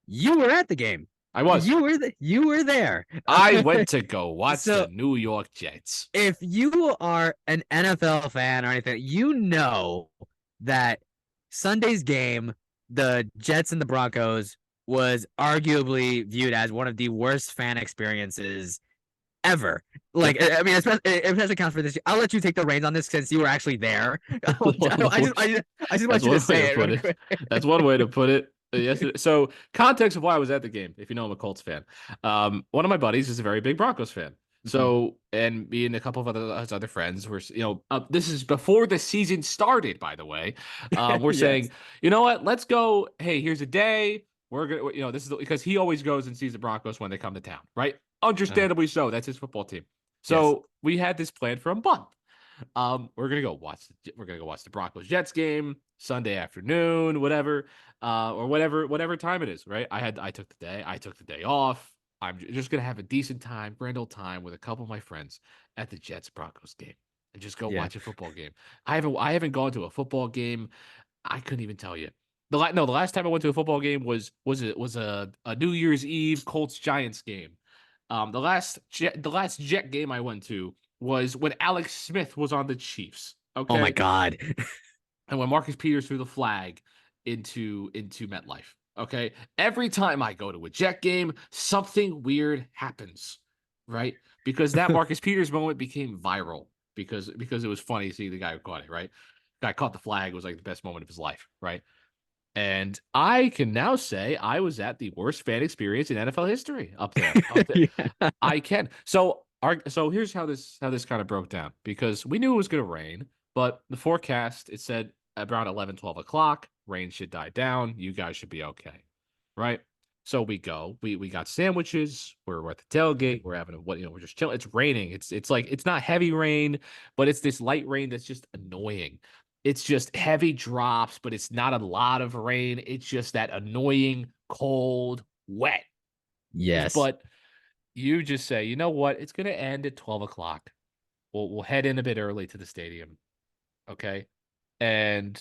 you were at the game. I was. You were there. I went to go watch So the New York Jets. if you are an NFL fan or anything, you know that Sunday's game, the Jets and the Broncos, was arguably viewed as one of the worst fan experiences ever. Like, I mean, especially counts for this. I'll let you take the reins on this since you were actually there. I just That's want you to one way say to it put real it. quick. That's one way to put it. Yesterday. So context of why I was at the game, if you know I'm a Colts fan. One of my buddies is a very big Broncos fan. Mhm. So, and me and a couple of other friends were, this is before the season started, by the way. We're saying, Yes. you know what? Let's go. Hey, here's a day. We're gonna, this is because he always goes and sees the Broncos when they come to town, right? Uh, Understandably so. That's his football team. yes. So we had this planned for a month. We're gonna go watch the Broncos Jets game Sunday afternoon, whatever, or whatever time it is, right? I took the day off. I'm just gonna have a decent time, grand old time with a couple of my friends at the Jets Broncos game and just go Yeah. watch a football game. I haven't gone to a football game. I couldn't even tell you. The last time I went to a football game was a New Year's Eve Colts Giants game. The last Jet game I went to was when Alex Smith was on the Chiefs. Oh my Okay, God. and when Marcus Peters threw the flag into MetLife. Okay, every time I go to a Jet game, something weird happens, right? Because that Marcus Peters moment became viral because it was funny seeing the guy who caught it. Right, guy caught the flag. It was like the best moment of his life. Right. And I can now say I was at the worst fan experience in NFL history up there. Up there. Yeah. I can. So here's how this kind of broke down because we knew it was going to rain, but the forecast it said around 11, 12 o'clock, rain should die down. You guys should be okay. Right? So we go. We got sandwiches. We're at the tailgate. We're having we're just chilling. It's raining. It's like it's not heavy rain, but it's this light rain that's just annoying. It's just heavy drops, but it's not a lot of rain. It's just that annoying, cold, wet. Yes. But you just say, you know what? It's going to end at 12 o'clock. We'll head in a bit early to the stadium. Okay. And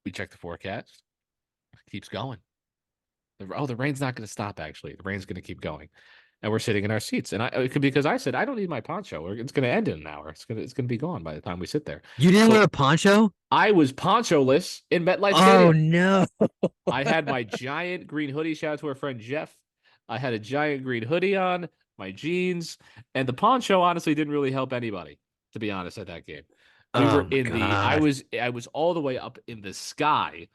we check the forecast. It keeps going. The rain's not going to stop, actually. The rain's going to keep going. And we're sitting in our seats. And because I said, I don't need my poncho. It's going to end in an hour. It's gonna be gone by the time we sit there. You didn't wear So a poncho? I was poncho-less in MetLife Oh Stadium. no. I had my giant green hoodie. Shout out to our friend Jeff. I had a giant green hoodie on, my jeans, and the poncho honestly didn't really help anybody, to be honest, at that game. We Oh were my in the God. I was all the way up in the sky.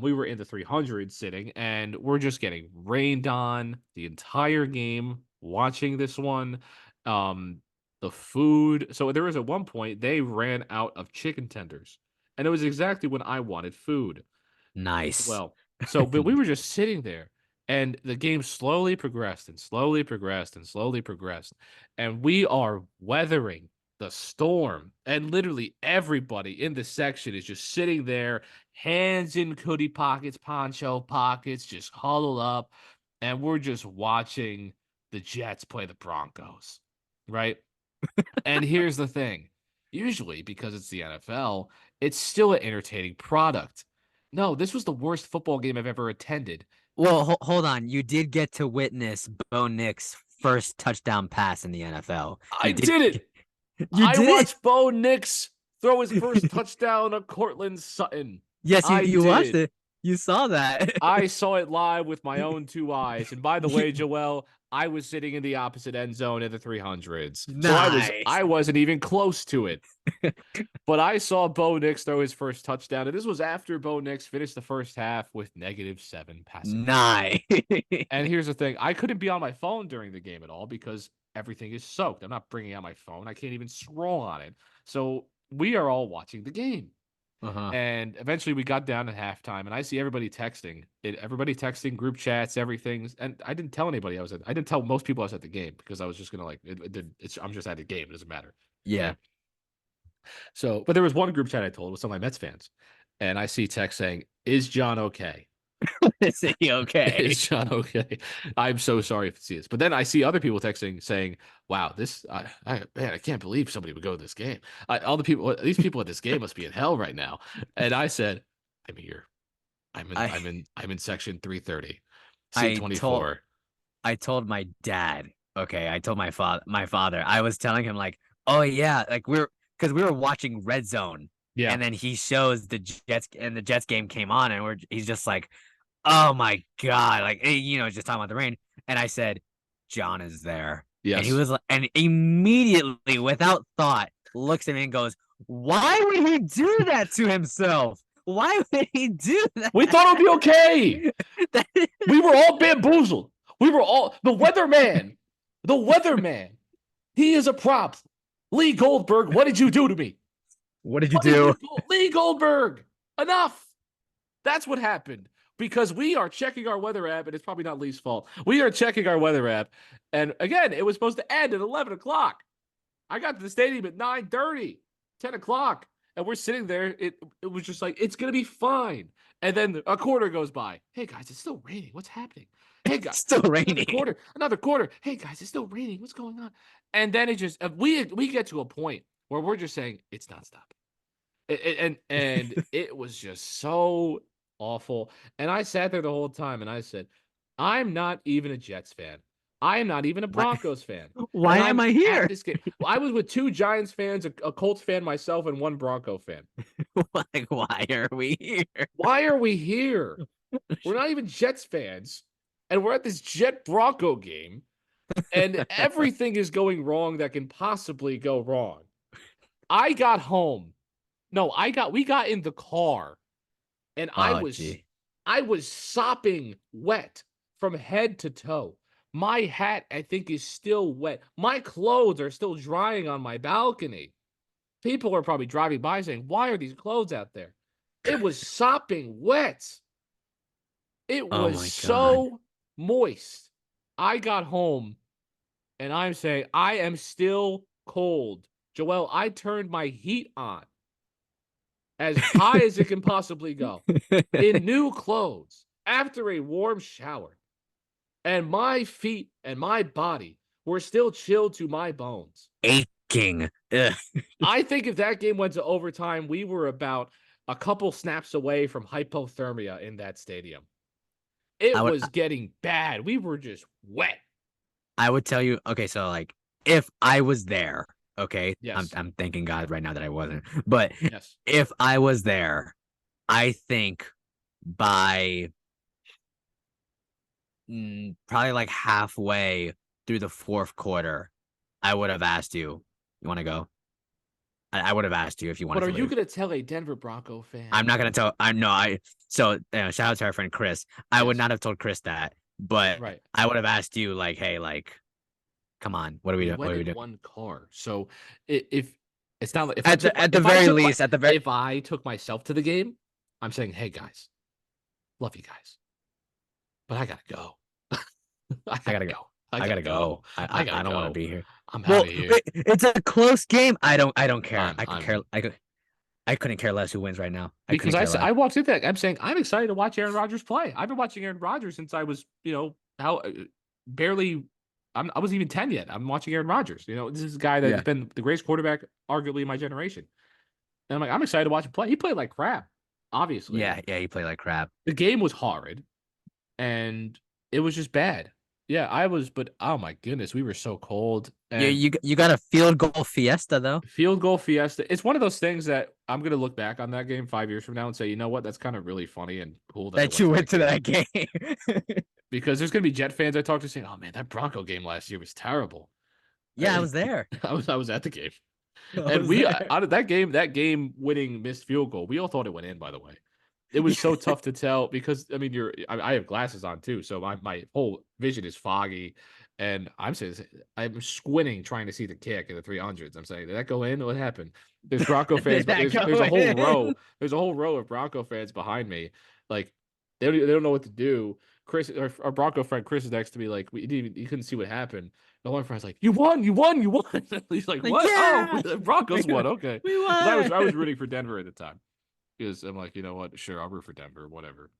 We were in the 300 sitting, and we're just getting rained on the entire game, watching this one. Um, the food. So there was at one point they ran out of chicken tenders, and it was exactly when I wanted food. Nice. Well, but we were just sitting there, and the game slowly progressed and slowly progressed and slowly progressed, and we are weathering the storm, and literally everybody in the section is just sitting there, hands in hoodie pockets, poncho pockets, just huddled up, and we're just watching the Jets play the Broncos, right? And here's the thing. Usually, because it's the NFL, it's still an entertaining product. No, this was the worst football game I've ever attended. Well, hold on. You did get to witness Bo Nix' first touchdown pass in the NFL. I did it. You I did it. watched Bo Nix throw his first touchdown to Cortland Sutton. Yes, I you watched did. it. You saw that. I saw it live with my own two eyes. And by the way, Joel, I was sitting in the opposite end zone in the 300s. So Nice. I wasn't even close to it. But I saw Bo Nix throw his first touchdown, and this was after Bo Nix finished the first half with -7 passing yards. Nice. And here's the thing: I couldn't be on my phone during the game at all because everything is soaked. I'm not bringing out my phone. I can't even scroll on it. So we are all watching the game. Uh-huh. And eventually we got down at halftime, and I see everybody texting. Everybody texting, group chats, everything. And I didn't tell anybody I didn't tell most people I was at the game because I was just gonna I'm just at the game. It doesn't matter. Yeah. Okay. So, but there was one group chat I told with some of my Mets fans, and I see text saying, "Is John okay? Is he okay? Is John okay?" I'm so sorry if it's this. But then I see other people texting saying, "Wow, man, I can't believe somebody would go to this game. These people at this game must be in hell right now." And I said, "I'm here. I I'm in section 330, seat I told 24." I told my dad. Okay, I told my father. I was telling him like, "Oh yeah, like because we were watching Red Zone Yeah. and then he shows the Jets and the Jets game came on and he's just like, "Oh my God." Like, just talking about the rain and I said, "John is there." And he Yes. was like, and immediately, without thought, looks at me and goes, "Why would he do that to himself? Why would he do that?" We thought it would be okay. We were all bamboozled. We were all the weatherman. The weatherman. He is a prop. Lee Goldberg, what did you do to me? What did you do? Lee Goldberg. Enough. That's what happened. Because we are checking our weather app, and it's probably not Lee's fault. We are checking our weather app. And again, it was supposed to end at 11 o'clock. I got to the stadium at 9:30, 10 o'clock. And we're sitting there. It was just like, it's going to be fine. And then a quarter goes by. Hey, guys, it's still raining. What's happening? Hey, guys. It's still raining. Another quarter. Hey, guys, it's still raining. What's going on? And then it just, we get to a point where we're just saying, it's not stopping. And it was just so awful. And I sat there the whole time and I said, I'm not even a Jets fan. I am not even a Broncos fan. Why am I here? I was with 2 Giants fans, a Colts fan myself, and 1 Bronco fan. Like, why are we here? Why are we here? We're not even Jets fans. And we're at this Jet Bronco game. And everything is going wrong that can possibly go wrong. I got home. No, we got in the car. And I was sopping wet from head to toe. My hat, I think, is still wet. My clothes are still drying on my balcony. People are probably driving by saying, why are these clothes out there? It was sopping wet. It was so moist. I got home, and I'm saying, I am still cold. Joel, I turned my heat on as high as it can possibly go in new clothes after a warm shower. And my feet and my body were still chilled to my bones. Aching. Ugh. I think if that game went to overtime, we were about a couple snaps away from hypothermia in that stadium. It was getting bad. We were just wet. I would tell you, okay, so like if I was there, okay, yes. I'm thanking God right now that I wasn't, but yes. If I was there, I think by probably like halfway through the 4th quarter, I would have asked you want to go? I would have asked you if you wanted to leave. But are you going to tell a Denver Bronco fan? I'm not going to tell. So shout out to our friend Chris. I would not have told Chris that, but I would have asked you like, hey, like, come on, what are we doing? What are we doing? One car. So if it's not like if I took myself to the game, I'm saying, hey guys, love you guys, but I gotta go. I gotta go. I don't want to be here. I'm out of here. It's a close game. I don't care. I couldn't care less who wins right now. Because I walked into that. I'm saying I'm excited to watch Aaron Rodgers play. I've been watching Aaron Rodgers since I was, barely. I wasn't even 10 yet. I'm watching Aaron Rodgers. This is a guy that's been the greatest quarterback, arguably in my generation. And I'm like, I'm excited to watch him play. He played like crap, obviously. Yeah, he played like crap. The game was horrid, and it was just bad. Yeah, I was, but oh my goodness, we were so cold. And you got a field goal fiesta though. Field goal fiesta. It's one of those things that I'm gonna look back on that game 5 years from now and say, you know what, that's kind of really funny and cool that you went to that game. Because there's gonna be Jet fans I talk to saying, "Oh man, that Bronco game last year was terrible." Yeah, I was there. I was at the game, and we out of that game winning missed field goal. We all thought it went in. By the way, it was so tough to tell because I mean I have glasses on too, so my whole vision is foggy, and I'm squinting trying to see the kick in the 300s. I'm saying, did that go in? What happened? There's Bronco fans, but there's a whole row. There's a whole row of Bronco fans behind me, like they don't know what to do. Chris, our Bronco friend Chris is next to me, like he couldn't see what happened. The one friend's like, "You won!" He's like, "What? Yeah! Oh, the Broncos won. Okay." We won. I was rooting for Denver at the time because I'm like, you know what? Sure, I'll root for Denver. Whatever.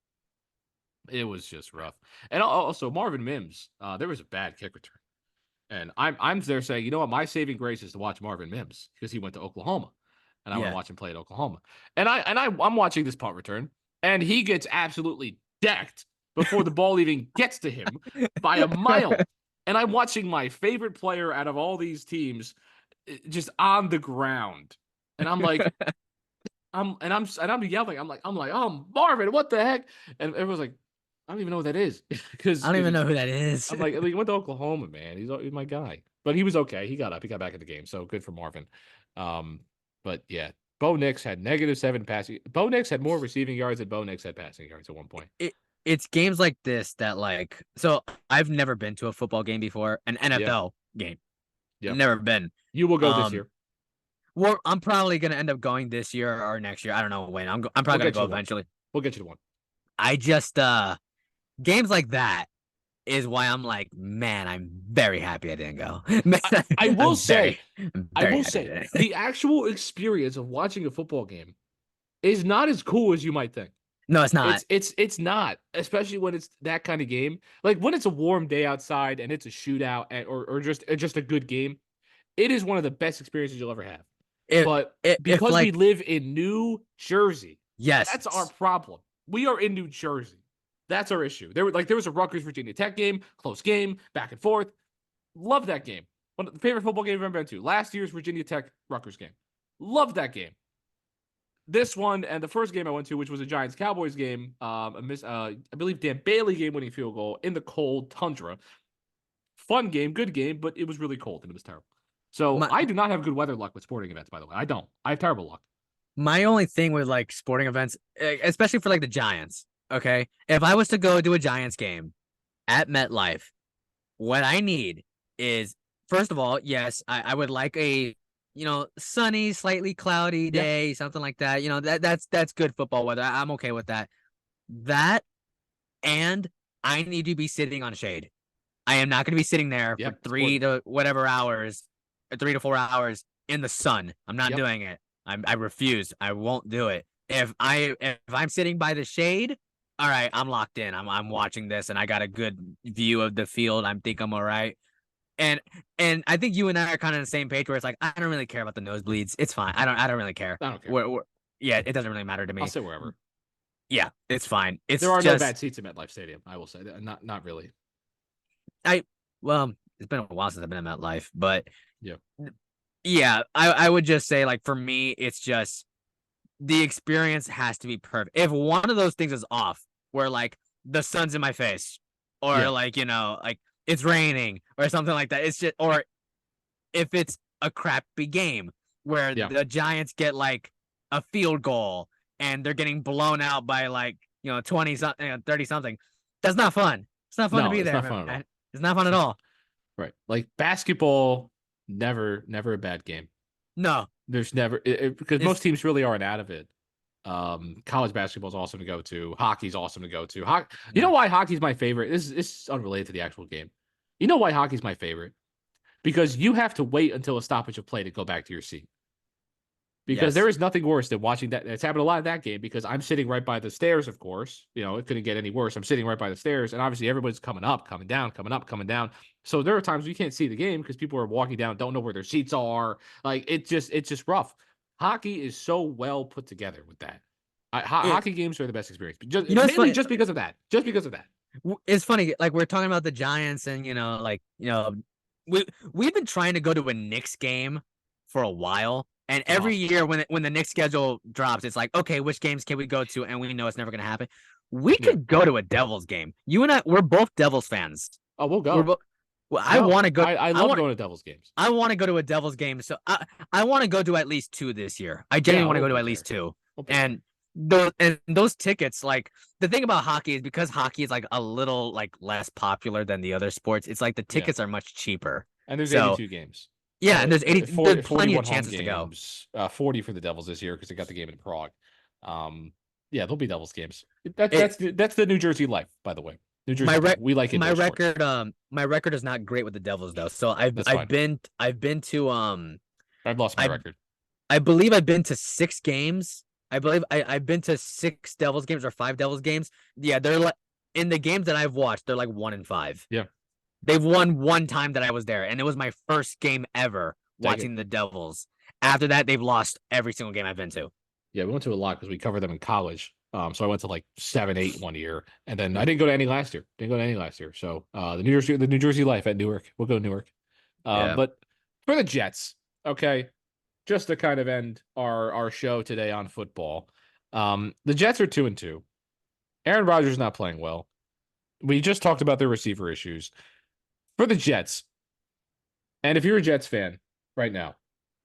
It was just rough. And also Marvin Mims, there was a bad kick return, and I'm there saying, you know what? My saving grace is to watch Marvin Mims because he went to Oklahoma, and I want to watch him play at Oklahoma. And I'm watching this punt return, and he gets absolutely decked before the ball even gets to him by a mile. And I'm watching my favorite player out of all these teams just on the ground. And I'm like, I'm yelling. I'm like, oh, Marvin, what the heck? And everyone's like, I don't even know what that is because I don't even know who that is. I'm like, he went to Oklahoma, man. He's my guy, but he was okay. He got up. He got back in the game, so good for Marvin. But yeah, Bo Nix had -7 passing. Bo Nix had more receiving yards than Bo Nix had passing yards at one point. It's games like this that like. So I've never been to a football game before, an Yeah, NFL game. yeah. Never been. You will go this Um, year. well, I'm probably gonna end up going this year or next year. I don't know when. I'm We'll probably gonna get you go to one. eventually. We'll get you to one. I just games like that is why I'm like, man, I'm very happy I didn't go. I will say, I'm I very will happy I say, didn't. the actual experience of watching a football game is not as cool as you might think. No, it's not. It's not, especially when it's that kind of game. Like when it's a warm day outside and it's a shootout or just a good game, it is one of the best experiences you'll ever have. If But if because we like live in New Jersey, yes, that's our problem. We are in New Jersey. That's our issue. There was a Rutgers Virginia Tech game, close game, back and forth. Love that game. One of the favorite football games I've ever been to. Last year's Virginia Tech Rutgers game. Love that game. This one and the first game I went to, which was a Giants Cowboys game, I believe Dan Bailey game winning field goal in the cold tundra. Fun game, good game, but it was really cold and it was terrible. So my I do not have good weather luck with sporting events, by the way. I don't. I have terrible luck. my only thing with like sporting events, especially for like the Giants. Okay, if I was to go to a Giants game at MetLife, what I need is first of all, yes, I would like a sunny, slightly cloudy Yeah. day, something like that. That's good football weather. I'm okay with that. That and I need to be sitting on shade. I am not going to be sitting there for Yep. 3 to 4 hours in the sun. I'm not doing it. I refuse. I won't do it. If I'm sitting by the shade, all right, I'm locked in. I'm watching this and I got a good view of the field. I think I'm all right. And I think you and I are kind of on the same page where it's like I don't really care about the nosebleeds. It's fine. I don't really care. I don't care. Yeah, it doesn't really matter to me. I'll sit wherever. Yeah, it's fine. It's There are just no bad seats at MetLife Stadium, I will say. Not really. well, it's been a while since I've been at MetLife, but Yeah. yeah, I would just say like for me, it's just the experience has to be perfect. If one of those things is off, where like the sun's in my face, or like like it's raining or something like that, it's just or if it's a crappy game where the Giants get like a field goal and they're getting blown out by like 20 something 30 something, that's not fun. It's not fun to be there. Not fun at all. It's not fun at all. Right. Like basketball, never a bad game. No. There's never because most teams really aren't out of it. College basketball is awesome to go to. Hockey's awesome to go to. You know why hockey's my favorite? This is unrelated to the actual game. You know why hockey's my favorite? Because you have to wait until a stoppage of play to go back to your seat. Because there is nothing worse than watching that. It's happened a lot in that game because I'm sitting right by the stairs, of course. It couldn't get any worse. I'm sitting right by the stairs, and obviously everybody's coming up, coming down, coming up, coming down. So there are times you can't see the game because people are walking down, don't know where their seats are. Like it's just rough. Hockey is so well put together with that. Hockey games are the best experience. Mainly just because of that. Just because of that. It's funny, like we're talking about the Giants, and we've been trying to go to a Knicks game for a while. And every year when the Knicks schedule drops, it's like, okay, which games can we go to? And we know it's never going to happen. We could go to a Devils game. You and I, we're both Devils fans. Oh, we'll go. I want to go. I love going to Devils games. I want to go to a Devils game. So I want to go to at least 2 this year. I genuinely want to go to at least 2. And those tickets, like the thing about hockey is because hockey is like a little like less popular than the other sports. It's like the tickets are much cheaper. And there's 82 games. Yeah, and there's there's plenty of chances to go. 40 for the Devils this year because they got the game in Prague. Yeah, there'll be Devils games. That's the New Jersey life, by the way. New Jersey, we like it. My record is not great with the Devils though. So I've been to I've lost my record. I believe I've been to 6 games. I believe I've been to 6 Devils games or 5 Devils games. Yeah, they're like in the games that I've watched, they're like 1-5. Yeah. They've won one time that I was there, and it was my first game ever watching the Devils. After that, they've lost every single game I've been to. Yeah, we went to a lot because we covered them in college. So I went to like 7, 8 one year, and then I didn't go to any last year. So the New Jersey life at Newark. We'll go to Newark. But for the Jets, okay, just to kind of end our show today on football, the Jets are 2-2. Aaron Rodgers is not playing well. we just talked about their receiver issues for the Jets. And if you're a Jets fan right now,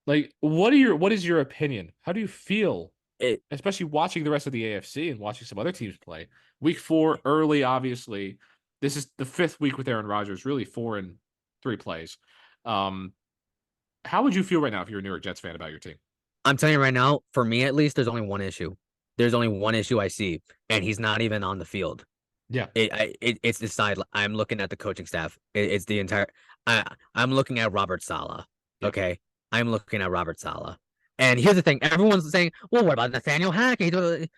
like what is your opinion? How do you feel, It, especially watching the rest of the AFC and watching some other teams play? Week 4 early, obviously. This is the 5th week with Aaron Rodgers, really 4 and 3 plays. Um, how would you feel right now if you're a New York Jets fan about your team? I'm telling you right now, for me at least, there's only one issue. There's only one issue I see, and he's not even on the field. Yeah. It's the side. I'm looking at the coaching staff. It's the entire. I'm looking at Robert Saleh. Yep. Okay, I'm looking at Robert Saleh. And here's the thing: everyone's saying, "Well, what about Nathaniel Hackett?"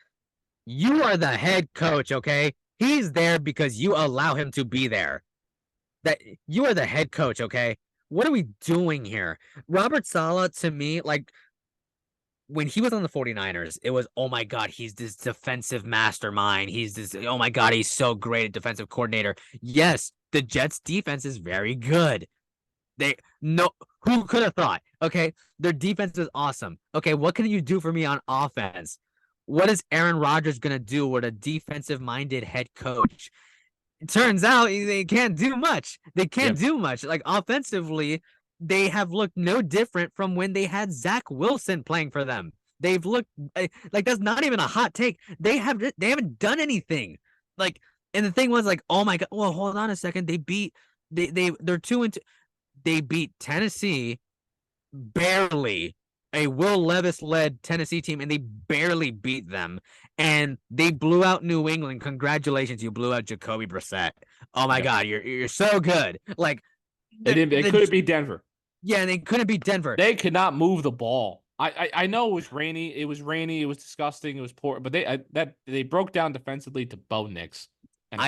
You are the head coach. Okay, he's there because you allow him to be there. That you are the head coach. Okay, what are we doing here? Robert Saleh, to me, like when he was on the 49ers, it was, oh my God, he's this defensive mastermind. He's this, oh my God, he's so great at defensive coordinator. Yes, the Jets defense is very good. They no who could have thought? Okay, their defense is awesome. Okay, what can you do for me on offense? What is Aaron Rodgers gonna do with a defensive minded head coach? It turns out they can't do much. They can't Yep. do much. Like offensively, they have looked no different from when they had Zach Wilson playing for them. They've looked like that's not even a hot take. They haven't done anything. Like, and the thing was like, oh my God. Well, hold on a second. They're 2-2. They beat Tennessee barely, a Will Levis led Tennessee team, and they barely beat them. And they blew out New England. Congratulations, you blew out Jacoby Brissett. Oh my Yep. God, you're so good. Like They didn't. They couldn't beat Denver. yeah, they couldn't beat Denver. They could not move the ball. I know it was rainy. It was rainy. It was disgusting. It was poor. But they broke down defensively to Bo Nix. And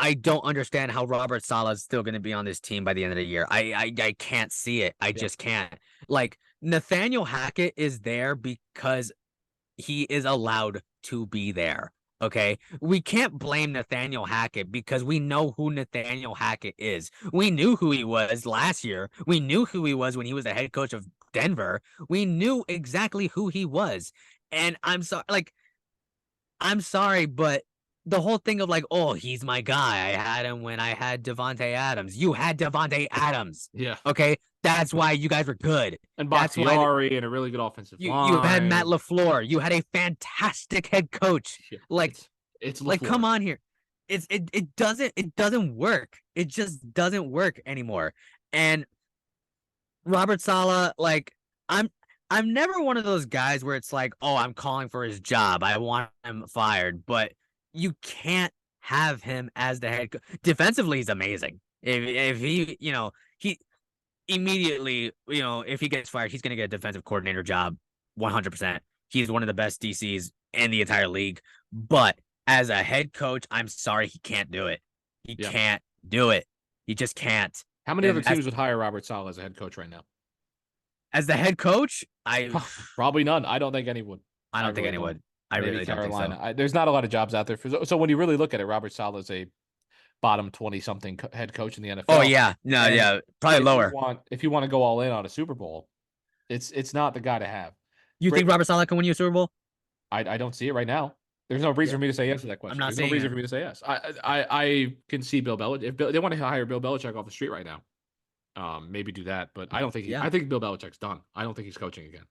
I don't understand how Robert Saleh is still going to be on this team by the end of the year. I can't see it. I just can't. Like Nathaniel Hackett is there because he is allowed to be there. Okay. We can't blame Nathaniel Hackett because we know who Nathaniel Hackett is. We knew who he was last year. We knew who he was when he was the head coach of Denver. We knew exactly who he was. And I'm sorry, but the whole thing of like, oh, he's my guy. I had him when I had Davante Adams. You had Davante Adams. yeah. Okay. That's why you guys were good. And That's why Bakhtiari and a really good offensive you had Matt line. LaFleur. You had a fantastic head coach. Yeah, Like, it's like, LaFleur. come on here. It doesn't work. It just doesn't work anymore. And Robert Saleh, like, I'm never one of those guys where it's like, oh, I'm calling for his job. I want him fired. But you can't have him as the head coach. Defensively, he's amazing. If he, he immediately, if he gets fired, he's going to get a defensive coordinator job 100%. He's one of the best DCs in the entire league. But as a head coach, I'm sorry, he can't do it. He can't do it. He just can't. How many And other teams would hire Robert Saleh as a head coach right now? as the head coach, Probably none. I don't think anyone. I don't think really anyone. don't. I Maybe really don't think so. Carolina. There's not a lot of jobs out there. So when you really look at it, Robert Saleh is a bottom 20-something head coach in the NFL. Oh yeah, no, And yeah, probably lower. If you want to go all in on a Super Bowl, it's not the guy to have. You think Robert Saleh can win you a Super Bowl? I don't see it right now. There's no reason for me to say yes to that question. I'm not There's saying no reason it. for me to say yes. I can see Bill Belichick. If they want to hire Bill Belichick off the street right now, maybe do that. But I don't think Yeah. I think Bill Belichick's done. I don't think he's coaching again.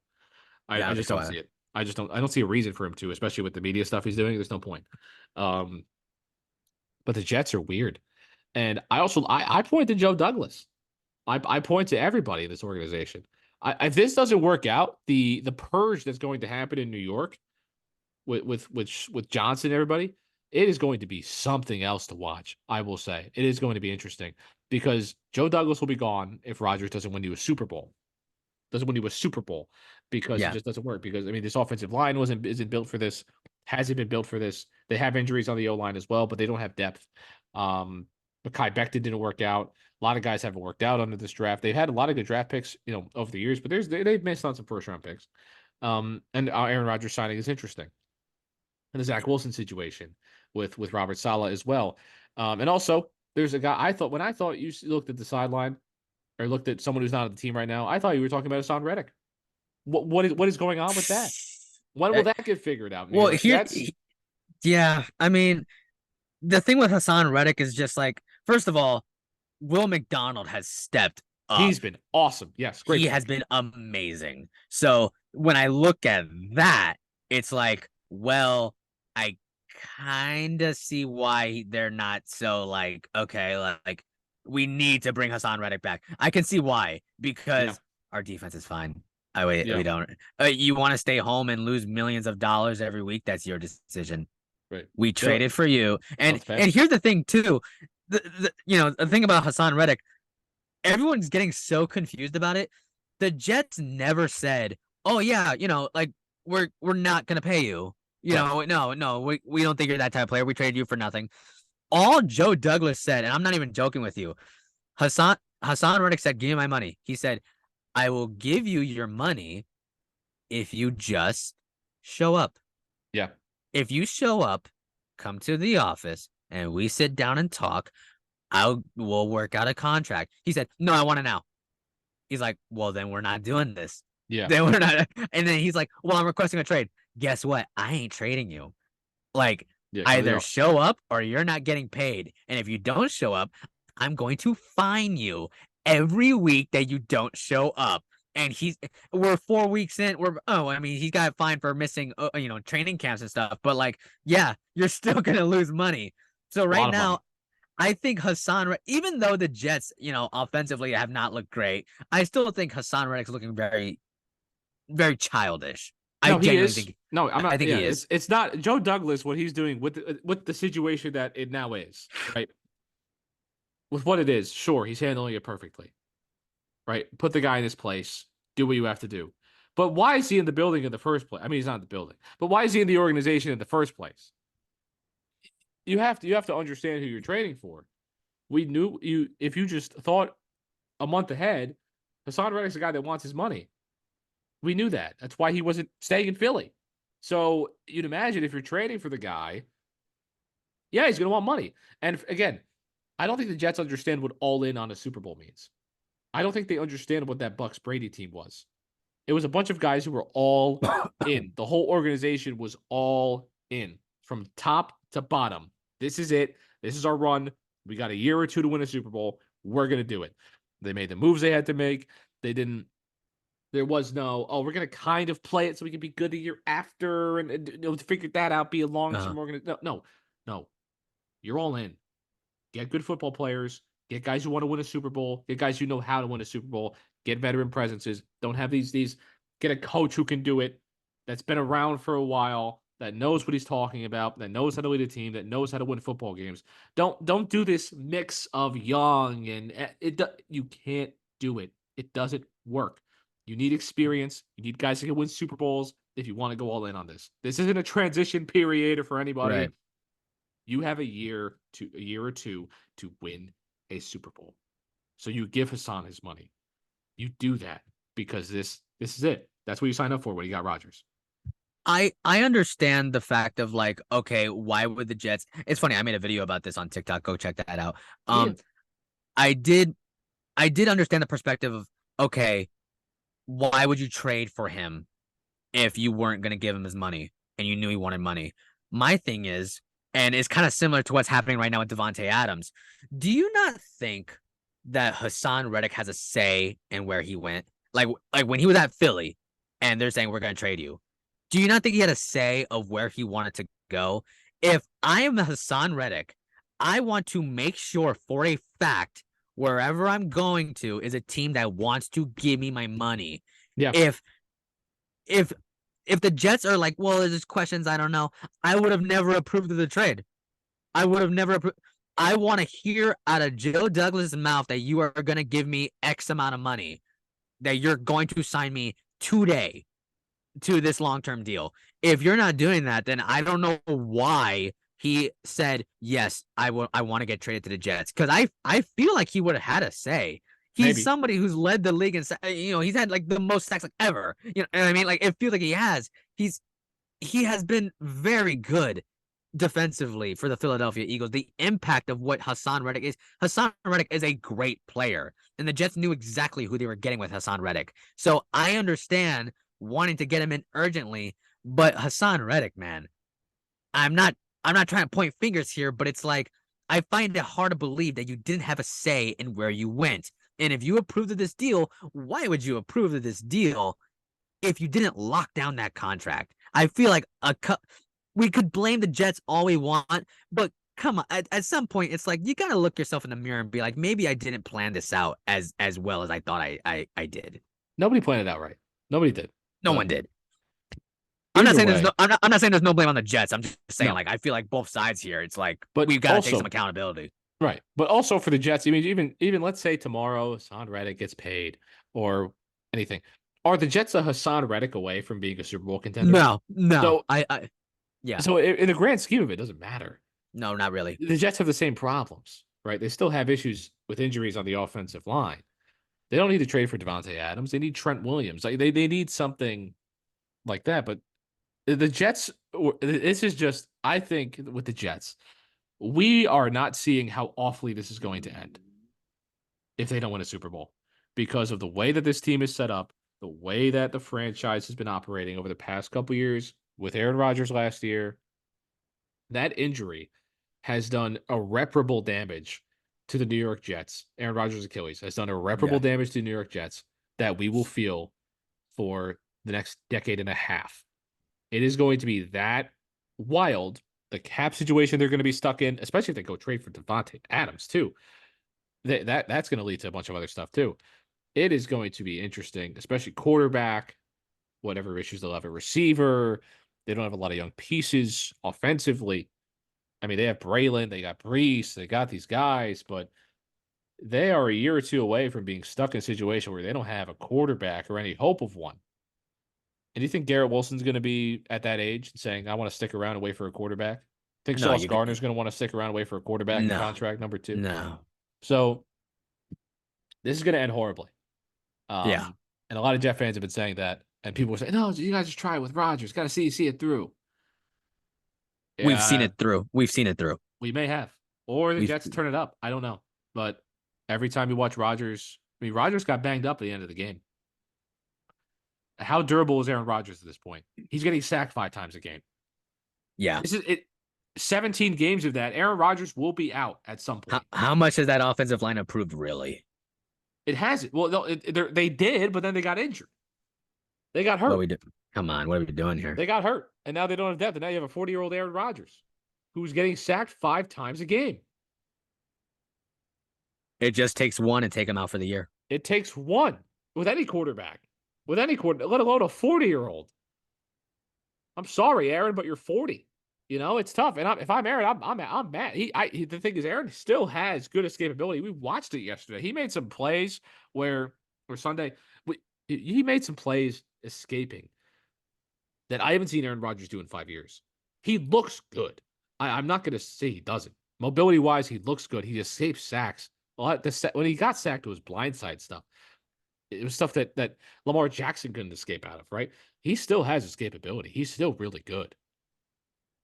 Yeah, I just don't see it. I don't see a reason for him to, especially with the media stuff he's doing. There's no point. But the Jets are weird. And I point to Joe Douglas. I point to everybody in this organization. If this doesn't work out, the purge that's going to happen in New York with Johnson and everybody, it is going to be something else to watch. I will say it is going to be interesting because Joe Douglas will be gone if Rodgers doesn't win you a Super Bowl. Doesn't win you a Super Bowl because it just doesn't work. Because I mean, this offensive line isn't built for this. Hasn't been built for this. They have injuries on the O line as well, but they don't have depth. Mekhi Becton didn't work out. A lot of guys haven't worked out under this draft. They've had a lot of good draft picks, over the years, but they've missed on some first round picks. And Aaron Rodgers signing is interesting. And the Zach Wilson situation with Robert Saleh as well. And also there's a guy when I thought you looked at the sideline or looked at someone who's not on the team right now, I thought you were talking about Hassan Reddick. What is going on with that? When will that get figured out? Well, yeah, I mean, the thing with Hassan Reddick is just like, first of all, Will McDonald has stepped up. He's been awesome. Yes, great He point. has been amazing. So when I look at that, it's like, well, I kind of see why they're not so like, okay, like we need to bring Hassan Reddick back. I can see why, Yeah, because our defense is fine. I wait, yeah, we don't. You want to stay home and lose millions of dollars every week? That's your decision. right. We Yeah, traded for you, and that's fair. and here's the thing too. The thing about Hassan Reddick, everyone's getting so confused about it. The Jets never said, "Oh yeah, like we're not gonna pay you." Right. No, we don't think you're that type of player. We traded you for nothing. All Joe Douglas said, and I'm not even joking with you. Hassan Reddick said, "Give me my money." He said, "I will give you your money if you just show up. Yeah. If you show up, come to the office, and we sit down and talk. We'll work out a contract." He said, "No, I want it now." He's like, "Well, then we're not doing this. Yeah. Then we're not." And then he's like, "Well, I'm requesting a trade." Guess what? I ain't trading you. Like, Yeah. Because either show up or you're not getting paid. And if you don't show up, I'm going to fine you every week that you don't show up. And we're 4 weeks in. I mean, he got fined for missing, training camps and stuff. But like, yeah, you're still gonna lose money. So a right lot of money. now, I think even though the Jets, offensively have not looked great, I still think Hassan Reddick's looking very, very childish. I No, he genuinely is. think, No, I'm I not. think Yeah, he is. it's not Joe Douglas. What he's doing with the situation that it now is, right? With what it is, sure, he's handling it perfectly, right? Put the guy in his place. Do what you have to do. But why is he in the building in the first place? I mean, he's not in the building, but why is he in the organization in the first place? You have to understand who you're trading for. We knew you if you just thought a month ahead. Hassan Reddick's a guy that wants his money. We knew that. That's why he wasn't staying in Philly. So you'd imagine if you're trading for the guy, yeah, he's going to want money. And again, I don't think the Jets understand what all in on a Super Bowl means. I don't think they understand what that Bucks Brady team was. It was a bunch of guys who were all in. The whole organization was all in from top to bottom. This is it. This is our run. We got a year or two to win a Super Bowl. We're going to do it. They made the moves they had to make. They didn't. There was no, oh, we're going to kind of play it so we can be good a year after and figure that out, be a long Uh, term organization. No. You're all in. Get good football players. Get guys who want to win a Super Bowl. Get guys who know how to win a Super Bowl. Get veteran presences. Don't have these. Get a coach who can do it. That's been around for a while. That knows what he's talking about. That knows how to lead a team. That knows how to win football games. Don't do this mix of young and it. You can't do it. It doesn't work. You need experience. You need guys who can win Super Bowls if you want to go all in on this. This isn't a transition period for anybody. right. You have a year or two to win a Super Bowl. So you give Hassan his money. You do that because this is it. That's what you signed up for when you got Rodgers. I understand the fact of like, okay, why would the Jets? It's funny. I made a video about this on TikTok. Go check that out. Yeah. I did I did understand the perspective of, okay, why would you trade for him if you weren't going to give him his money and you knew he wanted money? My thing is, and it's kind of similar to what's happening right now with Davante Adams. Do you not think that Hassan Reddick has a say in where he went? Like when he was at Philly and they're saying we're going to trade you. Do you not think he had a say of where he wanted to go? If I am the Hassan Reddick, I want to make sure for a fact wherever I'm going to is a team that wants to give me my money. Yeah. If if if the Jets are like, well, there's just questions, I don't know, I would have never approved of the trade. I would have never approved. I want to hear out of Joe Douglas' mouth that you are going to give me X amount of money, that you're going to sign me today to this long-term deal. If you're not doing that, then I don't know why he said, yes, I want to get traded to the Jets. Because I feel like he would have had a say. He's Maybe. somebody who's led the league and he's had like the most sacks like ever. You know what I mean? Like it feels like he has. He has been very good defensively for the Philadelphia Eagles. The impact of what Hassan Reddick is. Hassan Reddick is a great player, and the Jets knew exactly who they were getting with Hassan Reddick. So I understand wanting to get him in urgently, but Hassan Reddick, man, I'm not I'm not trying to point fingers here, but it's like I find it hard to believe that you didn't have a say in where you went. And if you approved of this deal, why would you approve of this deal if you didn't lock down that contract? I feel like we could blame the Jets all we want, but come on, at some point, it's like you gotta look yourself in the mirror and be like, maybe I didn't plan this out as well as I thought I did. Nobody planned it out right. Nobody did. No But one did. I'm not either saying there's way, no. I'm not saying there's no blame on the Jets. I'm just saying no. like I feel like both sides here. It's like But we've got to take some also, accountability. right. But also for the Jets, I mean, even let's say tomorrow Hassan Reddick gets paid or anything. Are the Jets a Hassan Reddick away from being a Super Bowl contender? No. So, Yeah. so in the grand scheme of it, it doesn't matter. No, not really. The Jets have the same problems, right? They still have issues with injuries on the offensive line. They don't need to trade for Davante Adams. They need Trent Williams. Like they need something like that. But the Jets, this is just, I think, with the Jets, we are not seeing how awfully this is going to end if they don't win a Super Bowl because of the way that this team is set up, the way that the franchise has been operating over the past couple years with Aaron Rodgers last year. That injury has done irreparable damage to the New York Jets. Aaron Rodgers' Achilles has done irreparable damage to the New York Jets that we will feel for the next decade and a half. It is going to be that wild. The cap situation they're going to be stuck in, especially if they go trade for Davante Adams too. That's going to lead to a bunch of other stuff too. It is going to be interesting, especially quarterback, whatever issues they'll have at receiver. They don't have a lot of young pieces offensively. I mean, they have Braylon, they got Brees, they got these guys, but they are a year or two away from being stuck in a situation where they don't have a quarterback or any hope of one. And do you think Garrett Wilson's going to be at that age saying, I want to stick around and wait for a quarterback? Think Sauce Gardner's going to want to stick around and wait for a quarterback in contract number 2? No. So this is going to end horribly. Yeah. And a lot of Jet fans have been saying that. And people were saying, no, you guys just try it with Rodgers. Got to see it through. We've seen it through. We may have. Or the Jets turn it up. I don't know. But every time you watch Rodgers, I mean, Rodgers got banged up at the end of the game. How durable is Aaron Rodgers at this point? He's getting sacked 5 times a game. Yeah. This is it. 17 games of that. Aaron Rodgers will be out at some point. How much has that offensive line improved, really? It hasn't. Well, they did, but then they got injured. They got hurt. Come on, what are we doing here? They got hurt, and now they don't have depth. And now you have a 40-year-old Aaron Rodgers who's getting sacked 5 times a game. It just takes one to take him out for the year. It takes one with any quarterback. With any quarterback, let alone a 40-year-old. I'm sorry, Aaron, but you're 40. You know, it's tough. And if I'm Aaron, I'm mad. The thing is, Aaron still has good escapability. We watched it yesterday. He made some plays or Sunday, he made some plays escaping that I haven't seen Aaron Rodgers do in 5 years. He looks good. I'm not going to say he doesn't. Mobility-wise, he looks good. He escapes sacks. When he got sacked, it was blindside stuff. It was stuff that Lamar Jackson couldn't escape out of, right? He still has escapability. He's still really good.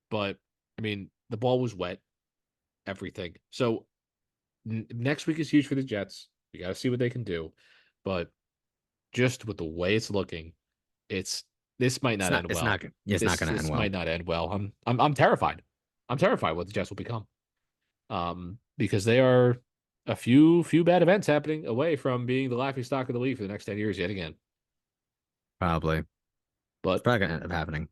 But, I mean, the ball was wet, everything. So, next week is huge for the Jets. We got to see what they can do. But just with the way it's looking, this might not end well. It's not going to end well. This might not end well. I'm terrified. I'm terrified what the Jets will become. Because they are a few bad events happening away from being the laughingstock of the league for the next 10 years yet again. Probably. But it's probably going to end up happening.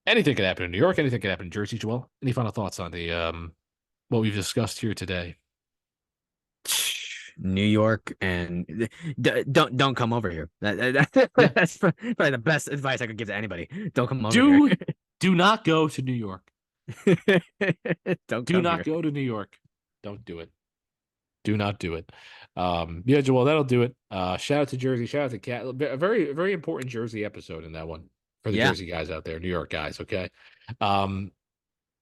Anything could happen in New York. Anything could happen in Jersey, Joel. Any final thoughts on the what we've discussed here today? New York, and don't come over here. That's probably the best advice I could give to anybody. Don't come over here. Do not go to New York. Do not go to New York. Don't do it. Do not do it. Yeah, Joel, that'll do it. Shout out to Jersey. Shout out to Cat. A very, very important Jersey episode in that one for the Jersey guys out there, New York guys. Okay.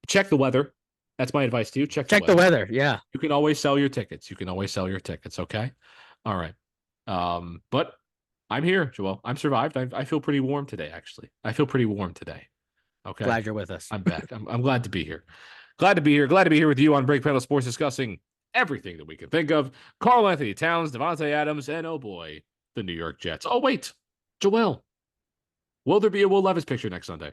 Check the weather. That's my advice to you. Check the weather. Yeah. You can always sell your tickets. Okay. All right. But I'm here, Joel. I'm survived. I feel pretty warm today, actually. Okay. Glad you're with us. I'm back. I'm glad to be here. Glad to be here with you on Break Panel Sports, discussing everything that we can think of. Karl Anthony Towns, Davante Adams, and oh boy, the New York Jets. Oh, wait. Joel, will there be a Will Levis picture next Sunday?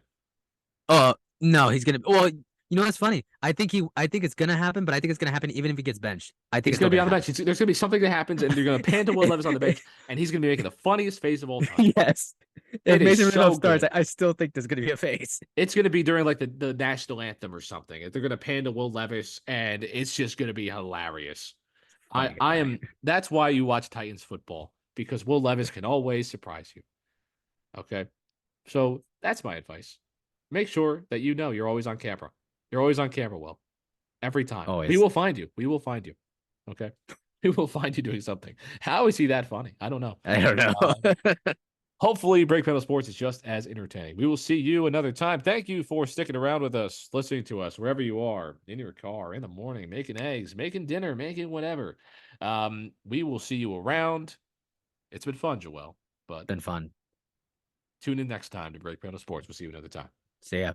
No, he's going to. Well, You know what's funny? I think it's gonna happen, but I think it's gonna happen even if he gets benched. I think He's it's going still to be gonna on the happen. bench. There's going to be something that happens, and they're going to pan to Will Levis on the bench, and he's going to be making the funniest face of all time. Yes. If It is Mason Rudolph so starts, good. I still think there's gonna be a face. It's going to be during like the national anthem or something. They're going to pan to Will Levis, and it's just going to be hilarious. I Funny I guy. am. That's why you watch Titans football, because Will Levis can always surprise you. Okay, so that's my advice. Make sure that you know you're always on camera. You're always on camera, Will. Every time. We Always. will find you. We will find you. Okay. We will find you doing something. How is he that funny? I don't know. I don't know. Hopefully, Break Pedal Sports is just as entertaining. We will see you another time. Thank you for sticking around with us, listening to us wherever you are, in your car, in the morning, making eggs, making dinner, making whatever. We will see you around. It's been fun, Joel, but Been fun. tune in next time to Break Pedal Sports. We'll see you another time. See ya.